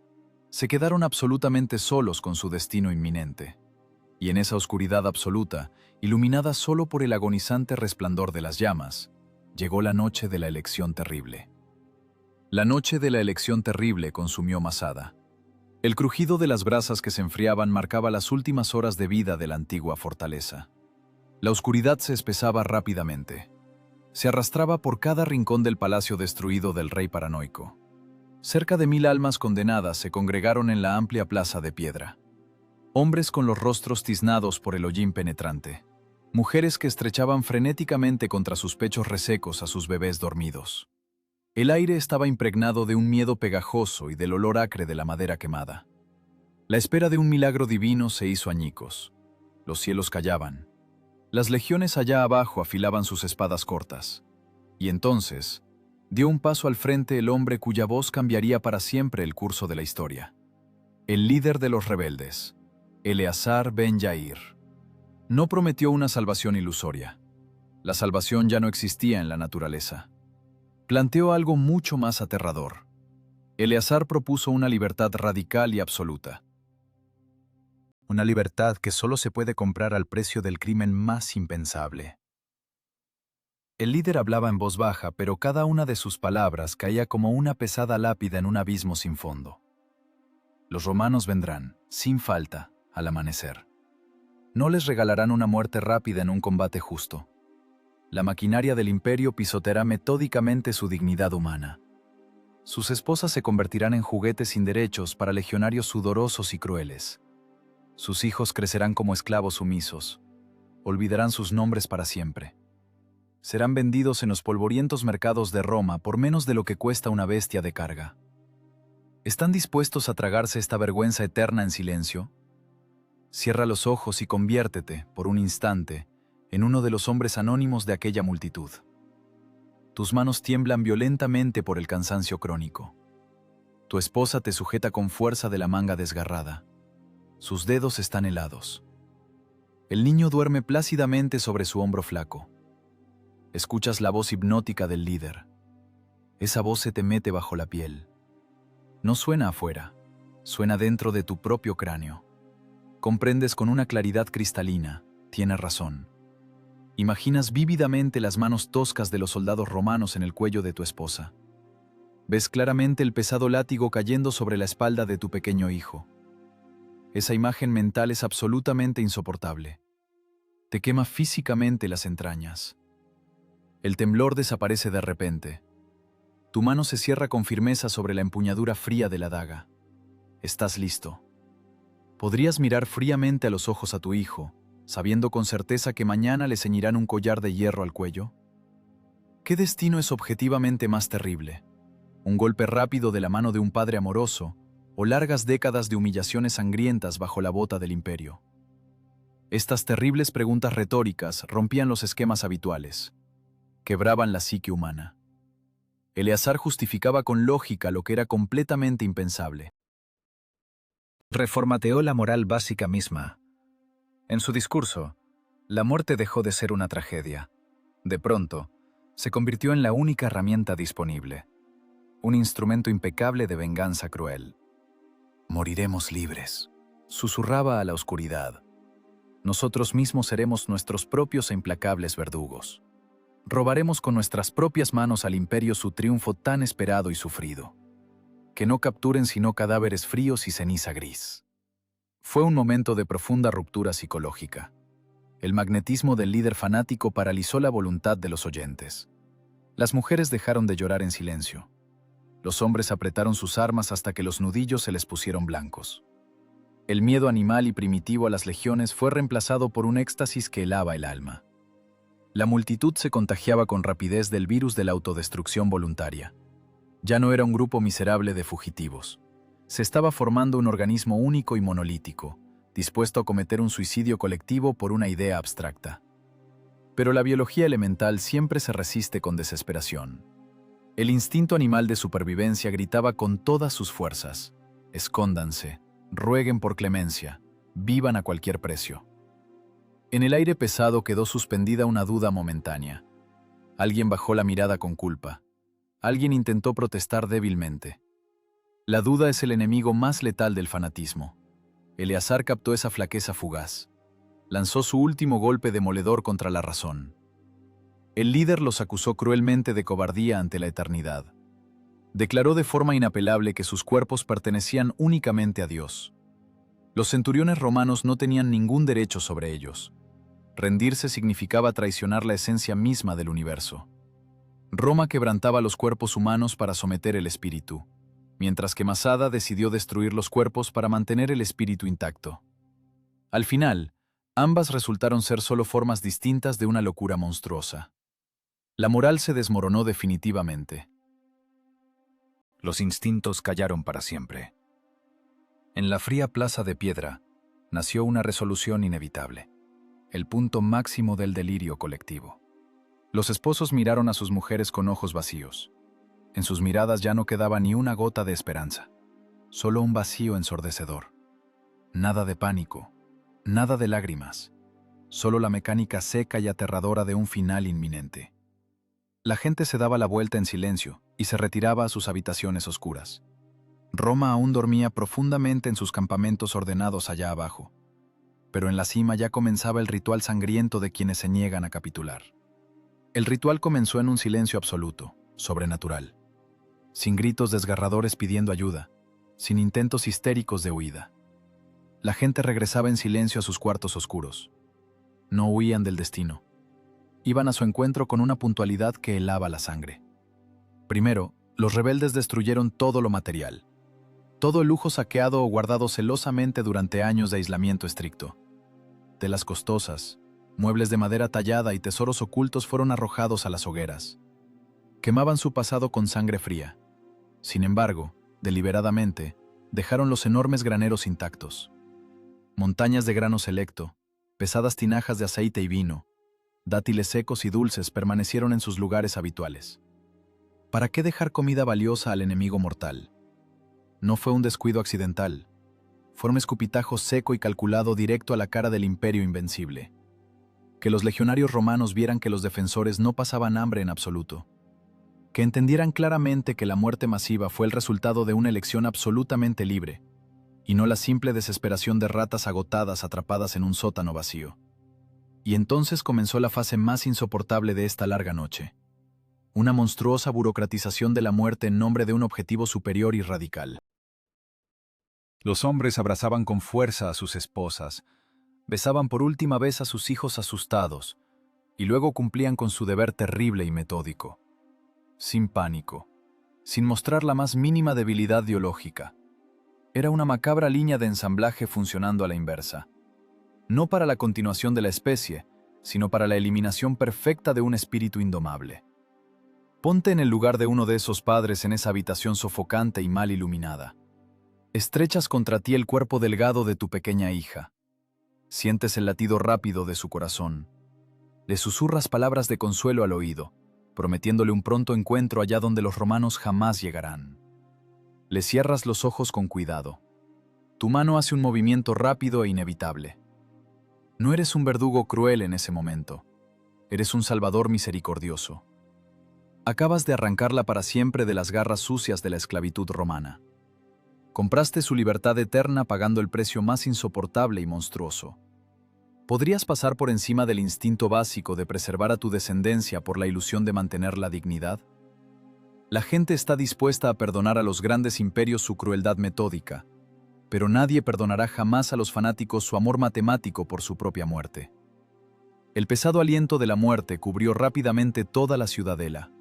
Se quedaron absolutamente solos con su destino inminente. Y en esa oscuridad absoluta, iluminada solo por el agonizante resplandor de las llamas, llegó la noche de la elección terrible. La noche de la elección terrible consumió Masada. El crujido de las brasas que se enfriaban marcaba las últimas horas de vida de la antigua fortaleza. La oscuridad se espesaba rápidamente. Se arrastraba por cada rincón del palacio destruido del rey paranoico. Cerca de 1000 almas condenadas se congregaron en la amplia plaza de piedra. Hombres con los rostros tiznados por el hollín penetrante. Mujeres que estrechaban frenéticamente contra sus pechos resecos a sus bebés dormidos. El aire estaba impregnado de un miedo pegajoso y del olor acre de la madera quemada. La espera de un milagro divino se hizo añicos. Los cielos callaban. Las legiones allá abajo afilaban sus espadas cortas. Y entonces, dio un paso al frente el hombre cuya voz cambiaría para siempre el curso de la historia. El líder de los rebeldes, Eleazar ben Yair. No prometió una salvación ilusoria. La salvación ya no existía en la naturaleza. Planteó algo mucho más aterrador. Eleazar propuso una libertad radical y absoluta. Una libertad que solo se puede comprar al precio del crimen más impensable. El líder hablaba en voz baja, pero cada una de sus palabras caía como una pesada lápida en un abismo sin fondo. Los romanos vendrán, sin falta, al amanecer. No les regalarán una muerte rápida en un combate justo. La maquinaria del imperio pisoteará metódicamente su dignidad humana. Sus esposas se convertirán en juguetes sin derechos para legionarios sudorosos y crueles. Sus hijos crecerán como esclavos sumisos. Olvidarán sus nombres para siempre. Serán vendidos en los polvorientos mercados de Roma por menos de lo que cuesta una bestia de carga. ¿Están dispuestos a tragarse esta vergüenza eterna en silencio? Cierra los ojos y conviértete, por un instante, en uno de los hombres anónimos de aquella multitud. Tus manos tiemblan violentamente por el cansancio crónico. Tu esposa te sujeta con fuerza de la manga desgarrada. Sus dedos están helados. El niño duerme plácidamente sobre su hombro flaco. Escuchas la voz hipnótica del líder. Esa voz se te mete bajo la piel. No suena afuera, suena dentro de tu propio cráneo. Comprendes con una claridad cristalina, tienes razón. Imaginas vívidamente las manos toscas de los soldados romanos en el cuello de tu esposa. Ves claramente el pesado látigo cayendo sobre la espalda de tu pequeño hijo. Esa imagen mental es absolutamente insoportable. Te quema físicamente las entrañas. El temblor desaparece de repente. Tu mano se cierra con firmeza sobre la empuñadura fría de la daga. Estás listo. Podrías mirar fríamente a los ojos a tu hijo, sabiendo con certeza que mañana le ceñirán un collar de hierro al cuello. ¿Qué destino es objetivamente más terrible? ¿Un golpe rápido de la mano de un padre amoroso o largas décadas de humillaciones sangrientas bajo la bota del imperio? Estas terribles preguntas retóricas rompían los esquemas habituales. Quebraban la psique humana. Eleazar justificaba con lógica lo que era completamente impensable. Reformateó la moral básica misma. En su discurso, la muerte dejó de ser una tragedia. De pronto, se convirtió en la única herramienta disponible, un instrumento impecable de venganza cruel. Moriremos libres, susurraba a la oscuridad. Nosotros mismos seremos nuestros propios e implacables verdugos. Robaremos con nuestras propias manos al imperio su triunfo tan esperado y sufrido. Que no capturen sino cadáveres fríos y ceniza gris. Fue un momento de profunda ruptura psicológica. El magnetismo del líder fanático paralizó la voluntad de los oyentes. Las mujeres dejaron de llorar en silencio. Los hombres apretaron sus armas hasta que los nudillos se les pusieron blancos. El miedo animal y primitivo a las legiones fue reemplazado por un éxtasis que helaba el alma. La multitud se contagiaba con rapidez del virus de la autodestrucción voluntaria. Ya no era un grupo miserable de fugitivos. Se estaba formando un organismo único y monolítico, dispuesto a cometer un suicidio colectivo por una idea abstracta. Pero la biología elemental siempre se resiste con desesperación. El instinto animal de supervivencia gritaba con todas sus fuerzas: escóndanse, rueguen por clemencia, vivan a cualquier precio. En el aire pesado quedó suspendida una duda momentánea. Alguien bajó la mirada con culpa. Alguien intentó protestar débilmente. La duda es el enemigo más letal del fanatismo. Eleazar captó esa flaqueza fugaz. Lanzó su último golpe demoledor contra la razón. El líder los acusó cruelmente de cobardía ante la eternidad. Declaró de forma inapelable que sus cuerpos pertenecían únicamente a Dios. Los centuriones romanos no tenían ningún derecho sobre ellos. Rendirse significaba traicionar la esencia misma del universo. Roma quebrantaba los cuerpos humanos para someter el espíritu, mientras que Masada decidió destruir los cuerpos para mantener el espíritu intacto. Al final, ambas resultaron ser solo formas distintas de una locura monstruosa. La moral se desmoronó definitivamente. Los instintos callaron para siempre. En la fría plaza de piedra nació una resolución inevitable, el punto máximo del delirio colectivo. Los esposos miraron a sus mujeres con ojos vacíos. En sus miradas ya no quedaba ni una gota de esperanza, solo un vacío ensordecedor. Nada de pánico, nada de lágrimas, solo la mecánica seca y aterradora de un final inminente. La gente se daba la vuelta en silencio y se retiraba a sus habitaciones oscuras. Roma aún dormía profundamente en sus campamentos ordenados allá abajo, pero en la cima ya comenzaba el ritual sangriento de quienes se niegan a capitular. El ritual comenzó en un silencio absoluto, sobrenatural, sin gritos desgarradores pidiendo ayuda, sin intentos histéricos de huida. La gente regresaba en silencio a sus cuartos oscuros. No huían del destino. Iban a su encuentro con una puntualidad que helaba la sangre. Primero, los rebeldes destruyeron todo lo material, todo el lujo saqueado o guardado celosamente durante años de aislamiento estricto. Telas costosas, muebles de madera tallada y tesoros ocultos fueron arrojados a las hogueras. Quemaban su pasado con sangre fría. Sin embargo, deliberadamente, dejaron los enormes graneros intactos. Montañas de grano selecto, pesadas tinajas de aceite y vino, dátiles secos y dulces permanecieron en sus lugares habituales. ¿Para qué dejar comida valiosa al enemigo mortal? No fue un descuido accidental. Fue un escupitajo seco y calculado directo a la cara del imperio invencible. Que los legionarios romanos vieran que los defensores no pasaban hambre en absoluto. Que entendieran claramente que la muerte masiva fue el resultado de una elección absolutamente libre, y no la simple desesperación de ratas agotadas atrapadas en un sótano vacío. Y entonces comenzó la fase más insoportable de esta larga noche. Una monstruosa burocratización de la muerte en nombre de un objetivo superior y radical. Los hombres abrazaban con fuerza a sus esposas, besaban por última vez a sus hijos asustados, y luego cumplían con su deber terrible y metódico. Sin pánico, sin mostrar la más mínima debilidad biológica. Era una macabra línea de ensamblaje funcionando a la inversa. No para la continuación de la especie, sino para la eliminación perfecta de un espíritu indomable. Ponte en el lugar de uno de esos padres en esa habitación sofocante y mal iluminada. Estrechas contra ti el cuerpo delgado de tu pequeña hija. Sientes el latido rápido de su corazón. Le susurras palabras de consuelo al oído, prometiéndole un pronto encuentro allá donde los romanos jamás llegarán. Le cierras los ojos con cuidado. Tu mano hace un movimiento rápido e inevitable. No eres un verdugo cruel en ese momento. Eres un salvador misericordioso. Acabas de arrancarla para siempre de las garras sucias de la esclavitud romana. Compraste su libertad eterna pagando el precio más insoportable y monstruoso. ¿Podrías pasar por encima del instinto básico de preservar a tu descendencia por la ilusión de mantener la dignidad? La gente está dispuesta a perdonar a los grandes imperios su crueldad metódica, pero nadie perdonará jamás a los fanáticos su amor matemático por su propia muerte. El pesado aliento de la muerte cubrió rápidamente toda la ciudadela.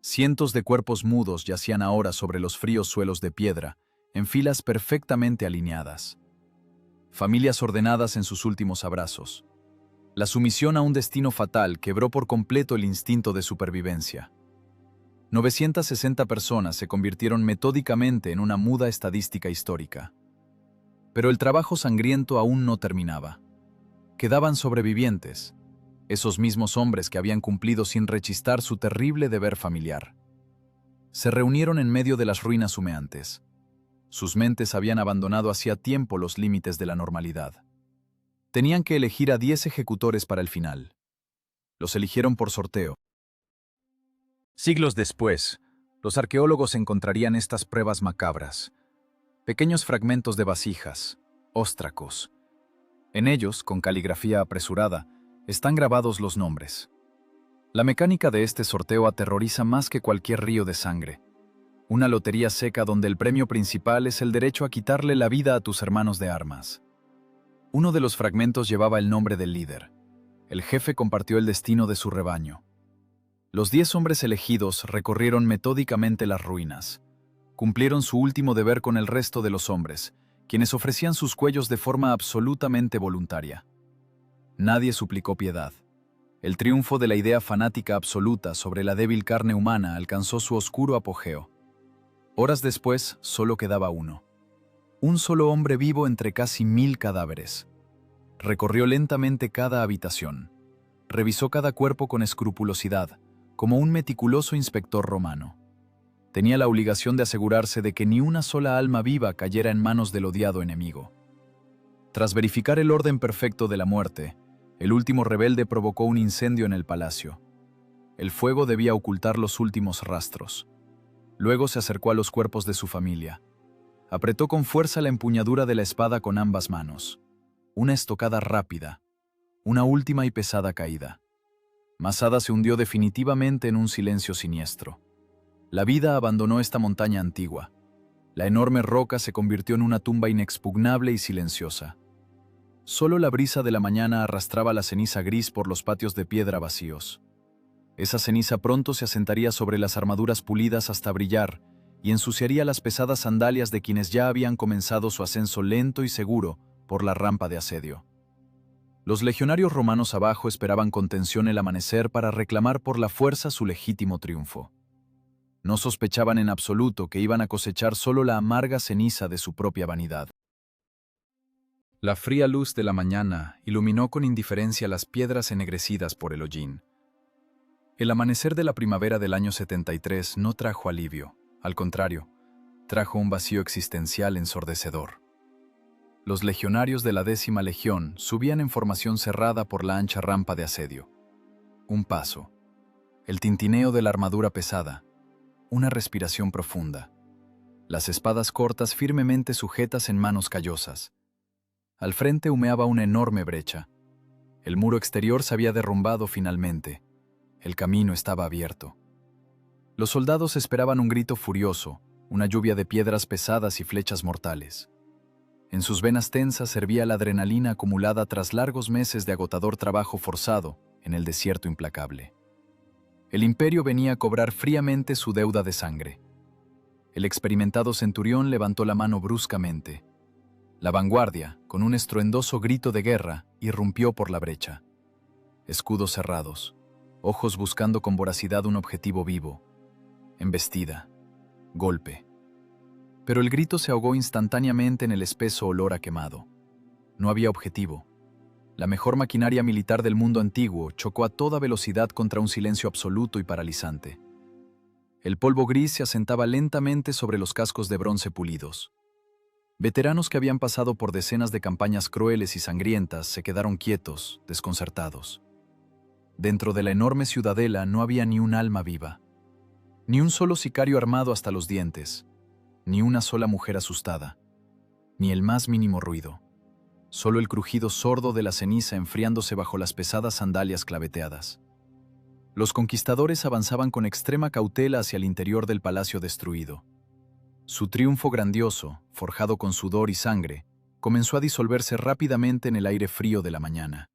Cientos de cuerpos mudos yacían ahora sobre los fríos suelos de piedra, en filas perfectamente alineadas. Familias ordenadas en sus últimos abrazos. La sumisión a un destino fatal quebró por completo el instinto de supervivencia. 960 personas se convirtieron metódicamente en una muda estadística histórica. Pero el trabajo sangriento aún no terminaba. Quedaban sobrevivientes, esos mismos hombres que habían cumplido sin rechistar su terrible deber familiar. Se reunieron en medio de las ruinas humeantes. Sus mentes habían abandonado hacía tiempo los límites de la normalidad. Tenían que elegir a 10 ejecutores para el final. Los eligieron por sorteo. Siglos después, los arqueólogos encontrarían estas pruebas macabras. Pequeños fragmentos de vasijas, óstracos. En ellos, con caligrafía apresurada, están grabados los nombres. La mecánica de este sorteo aterroriza más que cualquier río de sangre. Una lotería seca donde el premio principal es el derecho a quitarle la vida a tus hermanos de armas. Uno de los fragmentos llevaba el nombre del líder. El jefe compartió el destino de su rebaño. Los 10 hombres elegidos recorrieron metódicamente las ruinas. Cumplieron su último deber con el resto de los hombres, quienes ofrecían sus cuellos de forma absolutamente voluntaria. Nadie suplicó piedad. El triunfo de la idea fanática absoluta sobre la débil carne humana alcanzó su oscuro apogeo. Horas después, solo quedaba uno. Un solo hombre vivo entre casi 1000 cadáveres. Recorrió lentamente cada habitación. Revisó cada cuerpo con escrupulosidad, como un meticuloso inspector romano. Tenía la obligación de asegurarse de que ni una sola alma viva cayera en manos del odiado enemigo. Tras verificar el orden perfecto de la muerte, el último rebelde provocó un incendio en el palacio. El fuego debía ocultar los últimos rastros. Luego se acercó a los cuerpos de su familia. Apretó con fuerza la empuñadura de la espada con ambas manos. Una estocada rápida, una última y pesada caída. Masada se hundió definitivamente en un silencio siniestro. La vida abandonó esta montaña antigua. La enorme roca se convirtió en una tumba inexpugnable y silenciosa. Solo la brisa de la mañana arrastraba la ceniza gris por los patios de piedra vacíos. Esa ceniza pronto se asentaría sobre las armaduras pulidas hasta brillar y ensuciaría las pesadas sandalias de quienes ya habían comenzado su ascenso lento y seguro por la rampa de asedio. Los legionarios romanos abajo esperaban con tensión el amanecer para reclamar por la fuerza su legítimo triunfo. No sospechaban en absoluto que iban a cosechar solo la amarga ceniza de su propia vanidad. La fría luz de la mañana iluminó con indiferencia las piedras ennegrecidas por el hollín. El amanecer de la primavera del año 73 no trajo alivio, al contrario, trajo un vacío existencial ensordecedor. Los legionarios de la 10ª Legión subían en formación cerrada por la ancha rampa de asedio. Un paso, el tintineo de la armadura pesada, una respiración profunda, las espadas cortas firmemente sujetas en manos callosas. Al frente humeaba una enorme brecha. El muro exterior se había derrumbado finalmente. El camino estaba abierto. Los soldados esperaban un grito furioso, una lluvia de piedras pesadas y flechas mortales. En sus venas tensas hervía la adrenalina acumulada tras largos meses de agotador trabajo forzado en el desierto implacable. El imperio venía a cobrar fríamente su deuda de sangre. El experimentado centurión levantó la mano bruscamente. La vanguardia, con un estruendoso grito de guerra, irrumpió por la brecha. Escudos cerrados, ojos buscando con voracidad un objetivo vivo. Embestida. Golpe. Pero el grito se ahogó instantáneamente en el espeso olor a quemado. No había objetivo. La mejor maquinaria militar del mundo antiguo chocó a toda velocidad contra un silencio absoluto y paralizante. El polvo gris se asentaba lentamente sobre los cascos de bronce pulidos. Veteranos que habían pasado por decenas de campañas crueles y sangrientas se quedaron quietos, desconcertados. Dentro de la enorme ciudadela no había ni un alma viva, ni un solo sicario armado hasta los dientes, ni una sola mujer asustada, ni el más mínimo ruido. Solo el crujido sordo de la ceniza enfriándose bajo las pesadas sandalias claveteadas. Los conquistadores avanzaban con extrema cautela hacia el interior del palacio destruido. Su triunfo grandioso, forjado con sudor y sangre, comenzó a disolverse rápidamente en el aire frío de la mañana.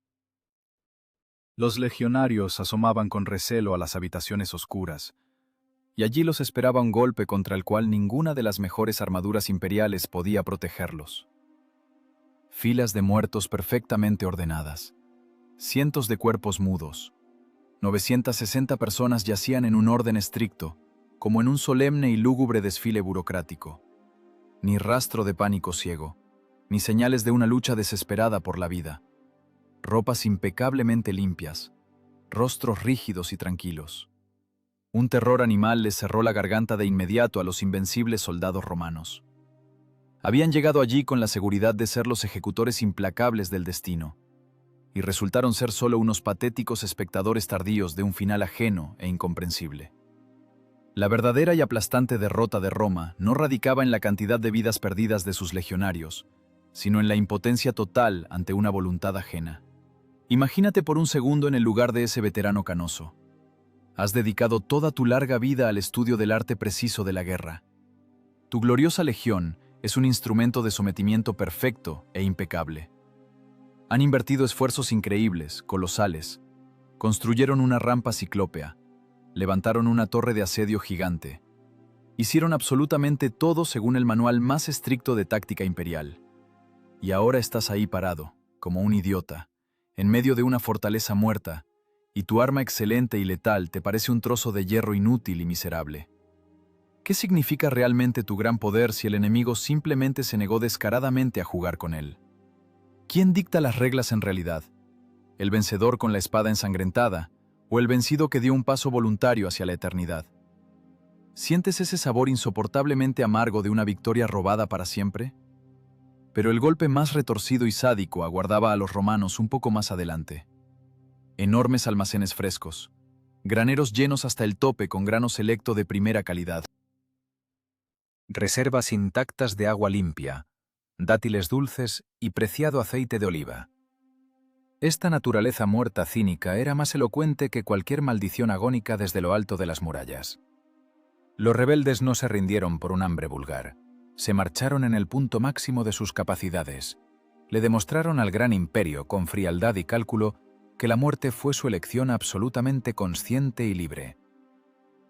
Los legionarios asomaban con recelo a las habitaciones oscuras, y allí los esperaba un golpe contra el cual ninguna de las mejores armaduras imperiales podía protegerlos. Filas de muertos perfectamente ordenadas, cientos de cuerpos mudos, 960 personas yacían en un orden estricto, como en un solemne y lúgubre desfile burocrático. Ni rastro de pánico ciego, ni señales de una lucha desesperada por la vida. Ropas impecablemente limpias, rostros rígidos y tranquilos. Un terror animal les cerró la garganta de inmediato a los invencibles soldados romanos. Habían llegado allí con la seguridad de ser los ejecutores implacables del destino, y resultaron ser solo unos patéticos espectadores tardíos de un final ajeno e incomprensible. La verdadera y aplastante derrota de Roma no radicaba en la cantidad de vidas perdidas de sus legionarios, sino en la impotencia total ante una voluntad ajena. Imagínate por un segundo en el lugar de ese veterano canoso. Has dedicado toda tu larga vida al estudio del arte preciso de la guerra. Tu gloriosa legión es un instrumento de sometimiento perfecto e impecable. Han invertido esfuerzos increíbles, colosales. Construyeron una rampa ciclópea, levantaron una torre de asedio gigante. Hicieron absolutamente todo según el manual más estricto de táctica imperial. Y ahora estás ahí parado, como un idiota, en medio de una fortaleza muerta, y tu arma excelente y letal te parece un trozo de hierro inútil y miserable. ¿Qué significa realmente tu gran poder si el enemigo simplemente se negó descaradamente a jugar con él? ¿Quién dicta las reglas en realidad? ¿El vencedor con la espada ensangrentada o el vencido que dio un paso voluntario hacia la eternidad? ¿Sientes ese sabor insoportablemente amargo de una victoria robada para siempre? Pero el golpe más retorcido y sádico aguardaba a los romanos un poco más adelante. Enormes almacenes frescos, graneros llenos hasta el tope con grano selecto de primera calidad, reservas intactas de agua limpia, dátiles dulces y preciado aceite de oliva. Esta naturaleza muerta cínica era más elocuente que cualquier maldición agónica desde lo alto de las murallas. Los rebeldes no se rindieron por un hambre vulgar. Se marcharon en el punto máximo de sus capacidades. Le demostraron al gran imperio, con frialdad y cálculo, que la muerte fue su elección absolutamente consciente y libre.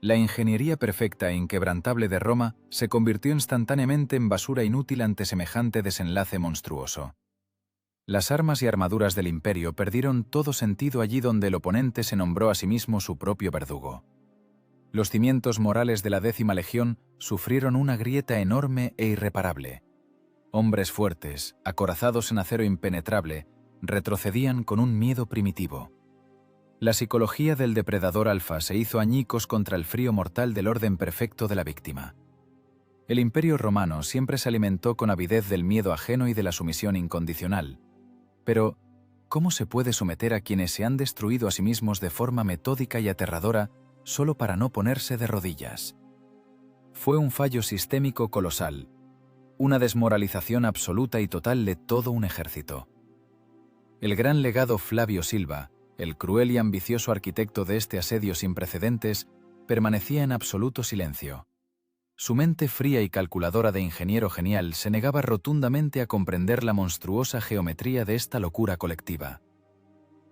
La ingeniería perfecta e inquebrantable de Roma se convirtió instantáneamente en basura inútil ante semejante desenlace monstruoso. Las armas y armaduras del imperio perdieron todo sentido allí donde el oponente se nombró a sí mismo su propio verdugo. Los cimientos morales de la 10ª Legión sufrieron una grieta enorme e irreparable. Hombres fuertes, acorazados en acero impenetrable, retrocedían con un miedo primitivo. La psicología del depredador alfa se hizo añicos contra el frío mortal del orden perfecto de la víctima. El Imperio Romano siempre se alimentó con avidez del miedo ajeno y de la sumisión incondicional. Pero, ¿cómo se puede someter a quienes se han destruido a sí mismos de forma metódica y aterradora solo para no ponerse de rodillas? Fue un fallo sistémico colosal, una desmoralización absoluta y total de todo un ejército. El gran legado Flavio Silva, el cruel y ambicioso arquitecto de este asedio sin precedentes, permanecía en absoluto silencio. Su mente fría y calculadora de ingeniero genial se negaba rotundamente a comprender la monstruosa geometría de esta locura colectiva.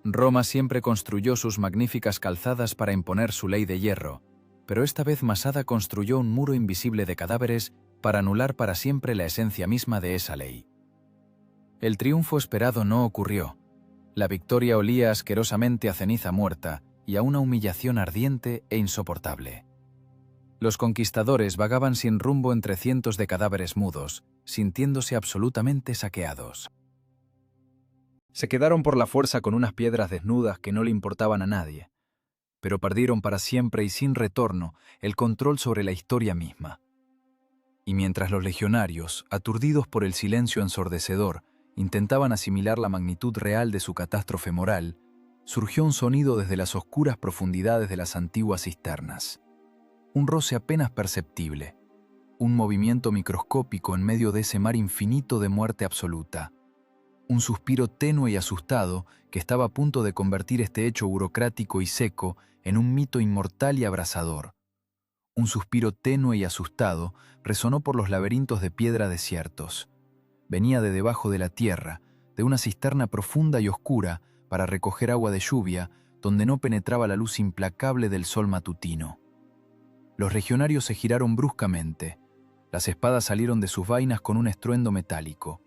Roma siempre construyó sus magníficas calzadas para imponer su ley de hierro, pero esta vez Masada construyó un muro invisible de cadáveres para anular para siempre la esencia misma de esa ley. El triunfo esperado no ocurrió. La victoria olía asquerosamente a ceniza muerta y a una humillación ardiente e insoportable. Los conquistadores vagaban sin rumbo entre cientos de cadáveres mudos, sintiéndose absolutamente saqueados. Se quedaron por la fuerza con unas piedras desnudas que no le importaban a nadie, pero perdieron para siempre y sin retorno el control sobre la historia misma. Y mientras los legionarios, aturdidos por el silencio ensordecedor, intentaban asimilar la magnitud real de su catástrofe moral, surgió un sonido desde las oscuras profundidades de las antiguas cisternas. Un roce apenas perceptible, un movimiento microscópico en medio de ese mar infinito de muerte absoluta. Un suspiro tenue y asustado que estaba a punto de convertir este hecho burocrático y seco en un mito inmortal y abrasador. Un suspiro tenue y asustado resonó por los laberintos de piedra desiertos. Venía de debajo de la tierra, de una cisterna profunda y oscura para recoger agua de lluvia, donde no penetraba la luz implacable del sol matutino. Los legionarios se giraron bruscamente. Las espadas salieron de sus vainas con un estruendo metálico.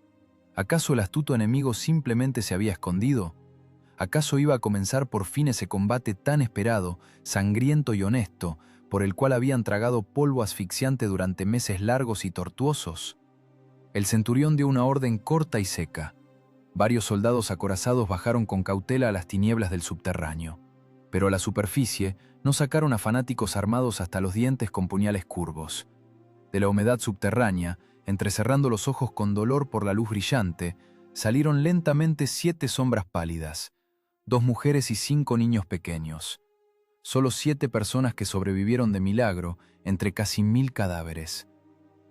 ¿Acaso el astuto enemigo simplemente se había escondido? ¿Acaso iba a comenzar por fin ese combate tan esperado, sangriento y honesto, por el cual habían tragado polvo asfixiante durante meses largos y tortuosos? El centurión dio una orden corta y seca. Varios soldados acorazados bajaron con cautela a las tinieblas del subterráneo, pero a la superficie no sacaron a fanáticos armados hasta los dientes con puñales curvos. De la humedad subterránea, entrecerrando los ojos con dolor por la luz brillante, salieron lentamente 7 sombras pálidas, 2 mujeres y 5 niños pequeños. Solo 7 personas que sobrevivieron de milagro entre casi 1000 cadáveres.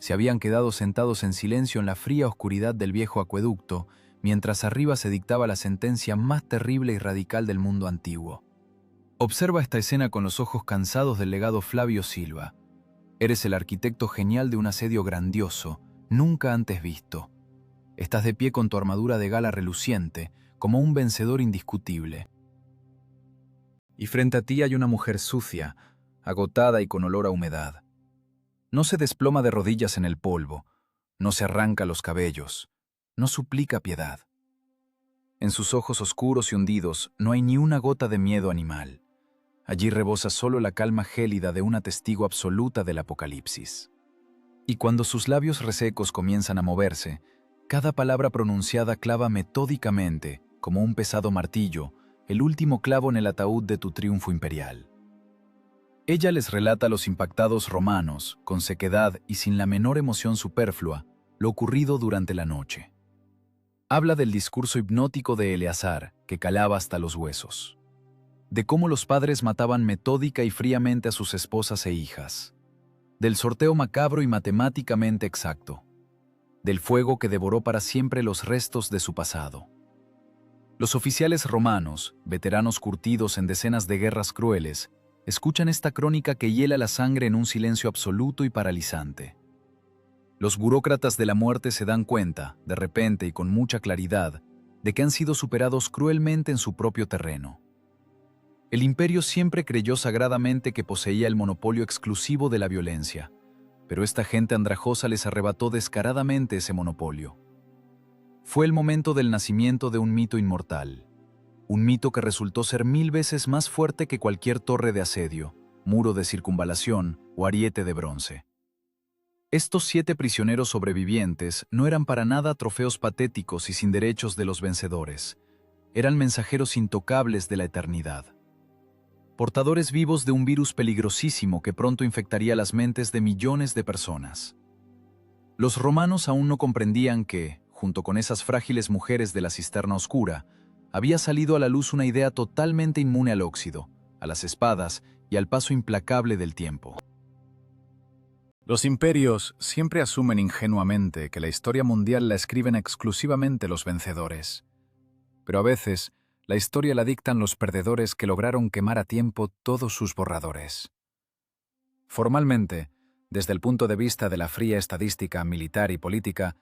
Se habían quedado sentados en silencio en la fría oscuridad del viejo acueducto, mientras arriba se dictaba la sentencia más terrible y radical del mundo antiguo. Observa esta escena con los ojos cansados del legado Flavio Silva. Eres el arquitecto genial de un asedio grandioso, nunca antes visto. Estás de pie con tu armadura de gala reluciente, como un vencedor indiscutible. Y frente a ti hay una mujer sucia, agotada y con olor a humedad. No se desploma de rodillas en el polvo, no se arranca los cabellos, no suplica piedad. En sus ojos oscuros y hundidos no hay ni una gota de miedo animal. Allí rebosa solo la calma gélida de una testigo absoluta del apocalipsis. Y cuando sus labios resecos comienzan a moverse, cada palabra pronunciada clava metódicamente, como un pesado martillo, el último clavo en el ataúd de tu triunfo imperial. Ella les relata a los impactados romanos, con sequedad y sin la menor emoción superflua, lo ocurrido durante la noche. Habla del discurso hipnótico de Eleazar, que calaba hasta los huesos. De cómo los padres mataban metódica y fríamente a sus esposas e hijas. Del sorteo macabro y matemáticamente exacto. Del fuego que devoró para siempre los restos de su pasado. Los oficiales romanos, veteranos curtidos en decenas de guerras crueles, escuchan esta crónica que hiela la sangre en un silencio absoluto y paralizante. Los burócratas de la muerte se dan cuenta, de repente y con mucha claridad, de que han sido superados cruelmente en su propio terreno. El imperio siempre creyó sagradamente que poseía el monopolio exclusivo de la violencia, pero esta gente andrajosa les arrebató descaradamente ese monopolio. Fue el momento del nacimiento de un mito inmortal, un mito que resultó ser 1000 veces más fuerte que cualquier torre de asedio, muro de circunvalación o ariete de bronce. Estos 7 prisioneros sobrevivientes no eran para nada trofeos patéticos y sin derechos de los vencedores. Eran mensajeros intocables de la eternidad. Portadores vivos de un virus peligrosísimo que pronto infectaría las mentes de millones de personas. Los romanos aún no comprendían que, junto con esas frágiles mujeres de la cisterna oscura, había salido a la luz una idea totalmente inmune al óxido, a las espadas y al paso implacable del tiempo. Los imperios siempre asumen ingenuamente que la historia mundial la escriben exclusivamente los vencedores. Pero a veces, la historia la dictan los perdedores que lograron quemar a tiempo todos sus borradores. Formalmente, desde el punto de vista de la fría estadística militar y política,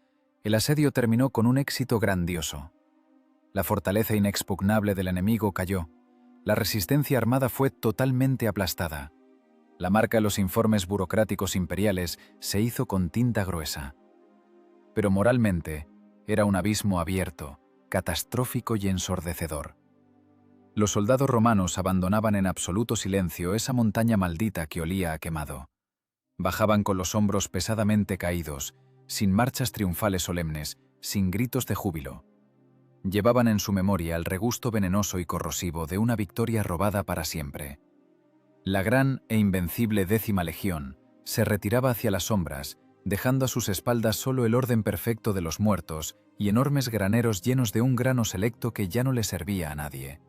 el asedio terminó con un éxito grandioso. La fortaleza inexpugnable del enemigo cayó. La resistencia armada fue totalmente aplastada. La marca en los informes burocráticos imperiales se hizo con tinta gruesa. Pero moralmente, era un abismo abierto, catastrófico y ensordecedor. Los soldados romanos abandonaban en absoluto silencio esa montaña maldita que olía a quemado. Bajaban con los hombros pesadamente caídos, sin marchas triunfales solemnes, sin gritos de júbilo. Llevaban en su memoria el regusto venenoso y corrosivo de una victoria robada para siempre. La gran e invencible 10ª legión se retiraba hacia las sombras, dejando a sus espaldas solo el orden perfecto de los muertos y enormes graneros llenos de un grano selecto que ya no le servía a nadie.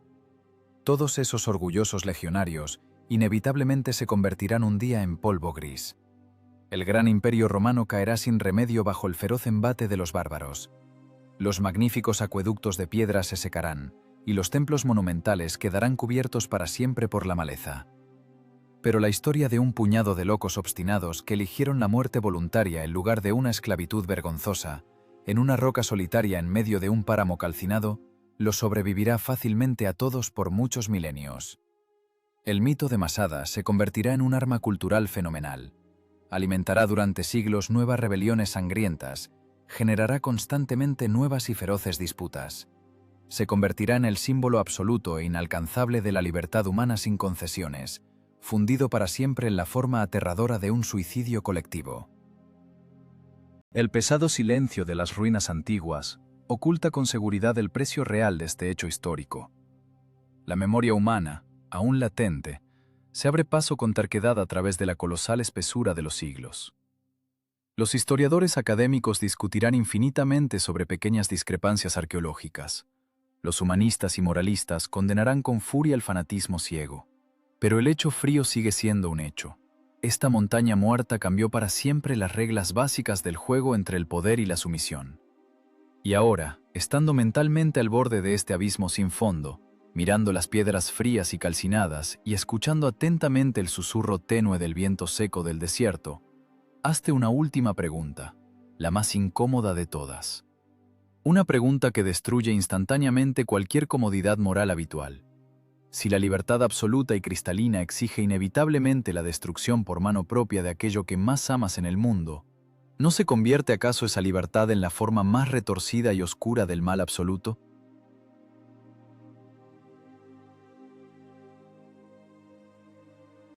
Todos esos orgullosos legionarios inevitablemente se convertirán un día en polvo gris. El gran imperio romano caerá sin remedio bajo el feroz embate de los bárbaros. Los magníficos acueductos de piedra se secarán, y los templos monumentales quedarán cubiertos para siempre por la maleza. Pero la historia de un puñado de locos obstinados que eligieron la muerte voluntaria en lugar de una esclavitud vergonzosa, en una roca solitaria en medio de un páramo calcinado, los sobrevivirá fácilmente a todos por muchos milenios. El mito de Masada se convertirá en un arma cultural fenomenal. Alimentará durante siglos nuevas rebeliones sangrientas, generará constantemente nuevas y feroces disputas. Se convertirá en el símbolo absoluto e inalcanzable de la libertad humana sin concesiones, fundido para siempre en la forma aterradora de un suicidio colectivo. El pesado silencio de las ruinas antiguas oculta con seguridad el precio real de este hecho histórico. La memoria humana, aún latente, se abre paso con terquedad a través de la colosal espesura de los siglos. Los historiadores académicos discutirán infinitamente sobre pequeñas discrepancias arqueológicas. Los humanistas y moralistas condenarán con furia el fanatismo ciego. Pero el hecho frío sigue siendo un hecho. Esta montaña muerta cambió para siempre las reglas básicas del juego entre el poder y la sumisión. Y ahora, estando mentalmente al borde de este abismo sin fondo, mirando las piedras frías y calcinadas y escuchando atentamente el susurro tenue del viento seco del desierto, hazte una última pregunta, la más incómoda de todas. Una pregunta que destruye instantáneamente cualquier comodidad moral habitual. Si la libertad absoluta y cristalina exige inevitablemente la destrucción por mano propia de aquello que más amas en el mundo, ¿no se convierte acaso esa libertad en la forma más retorcida y oscura del mal absoluto?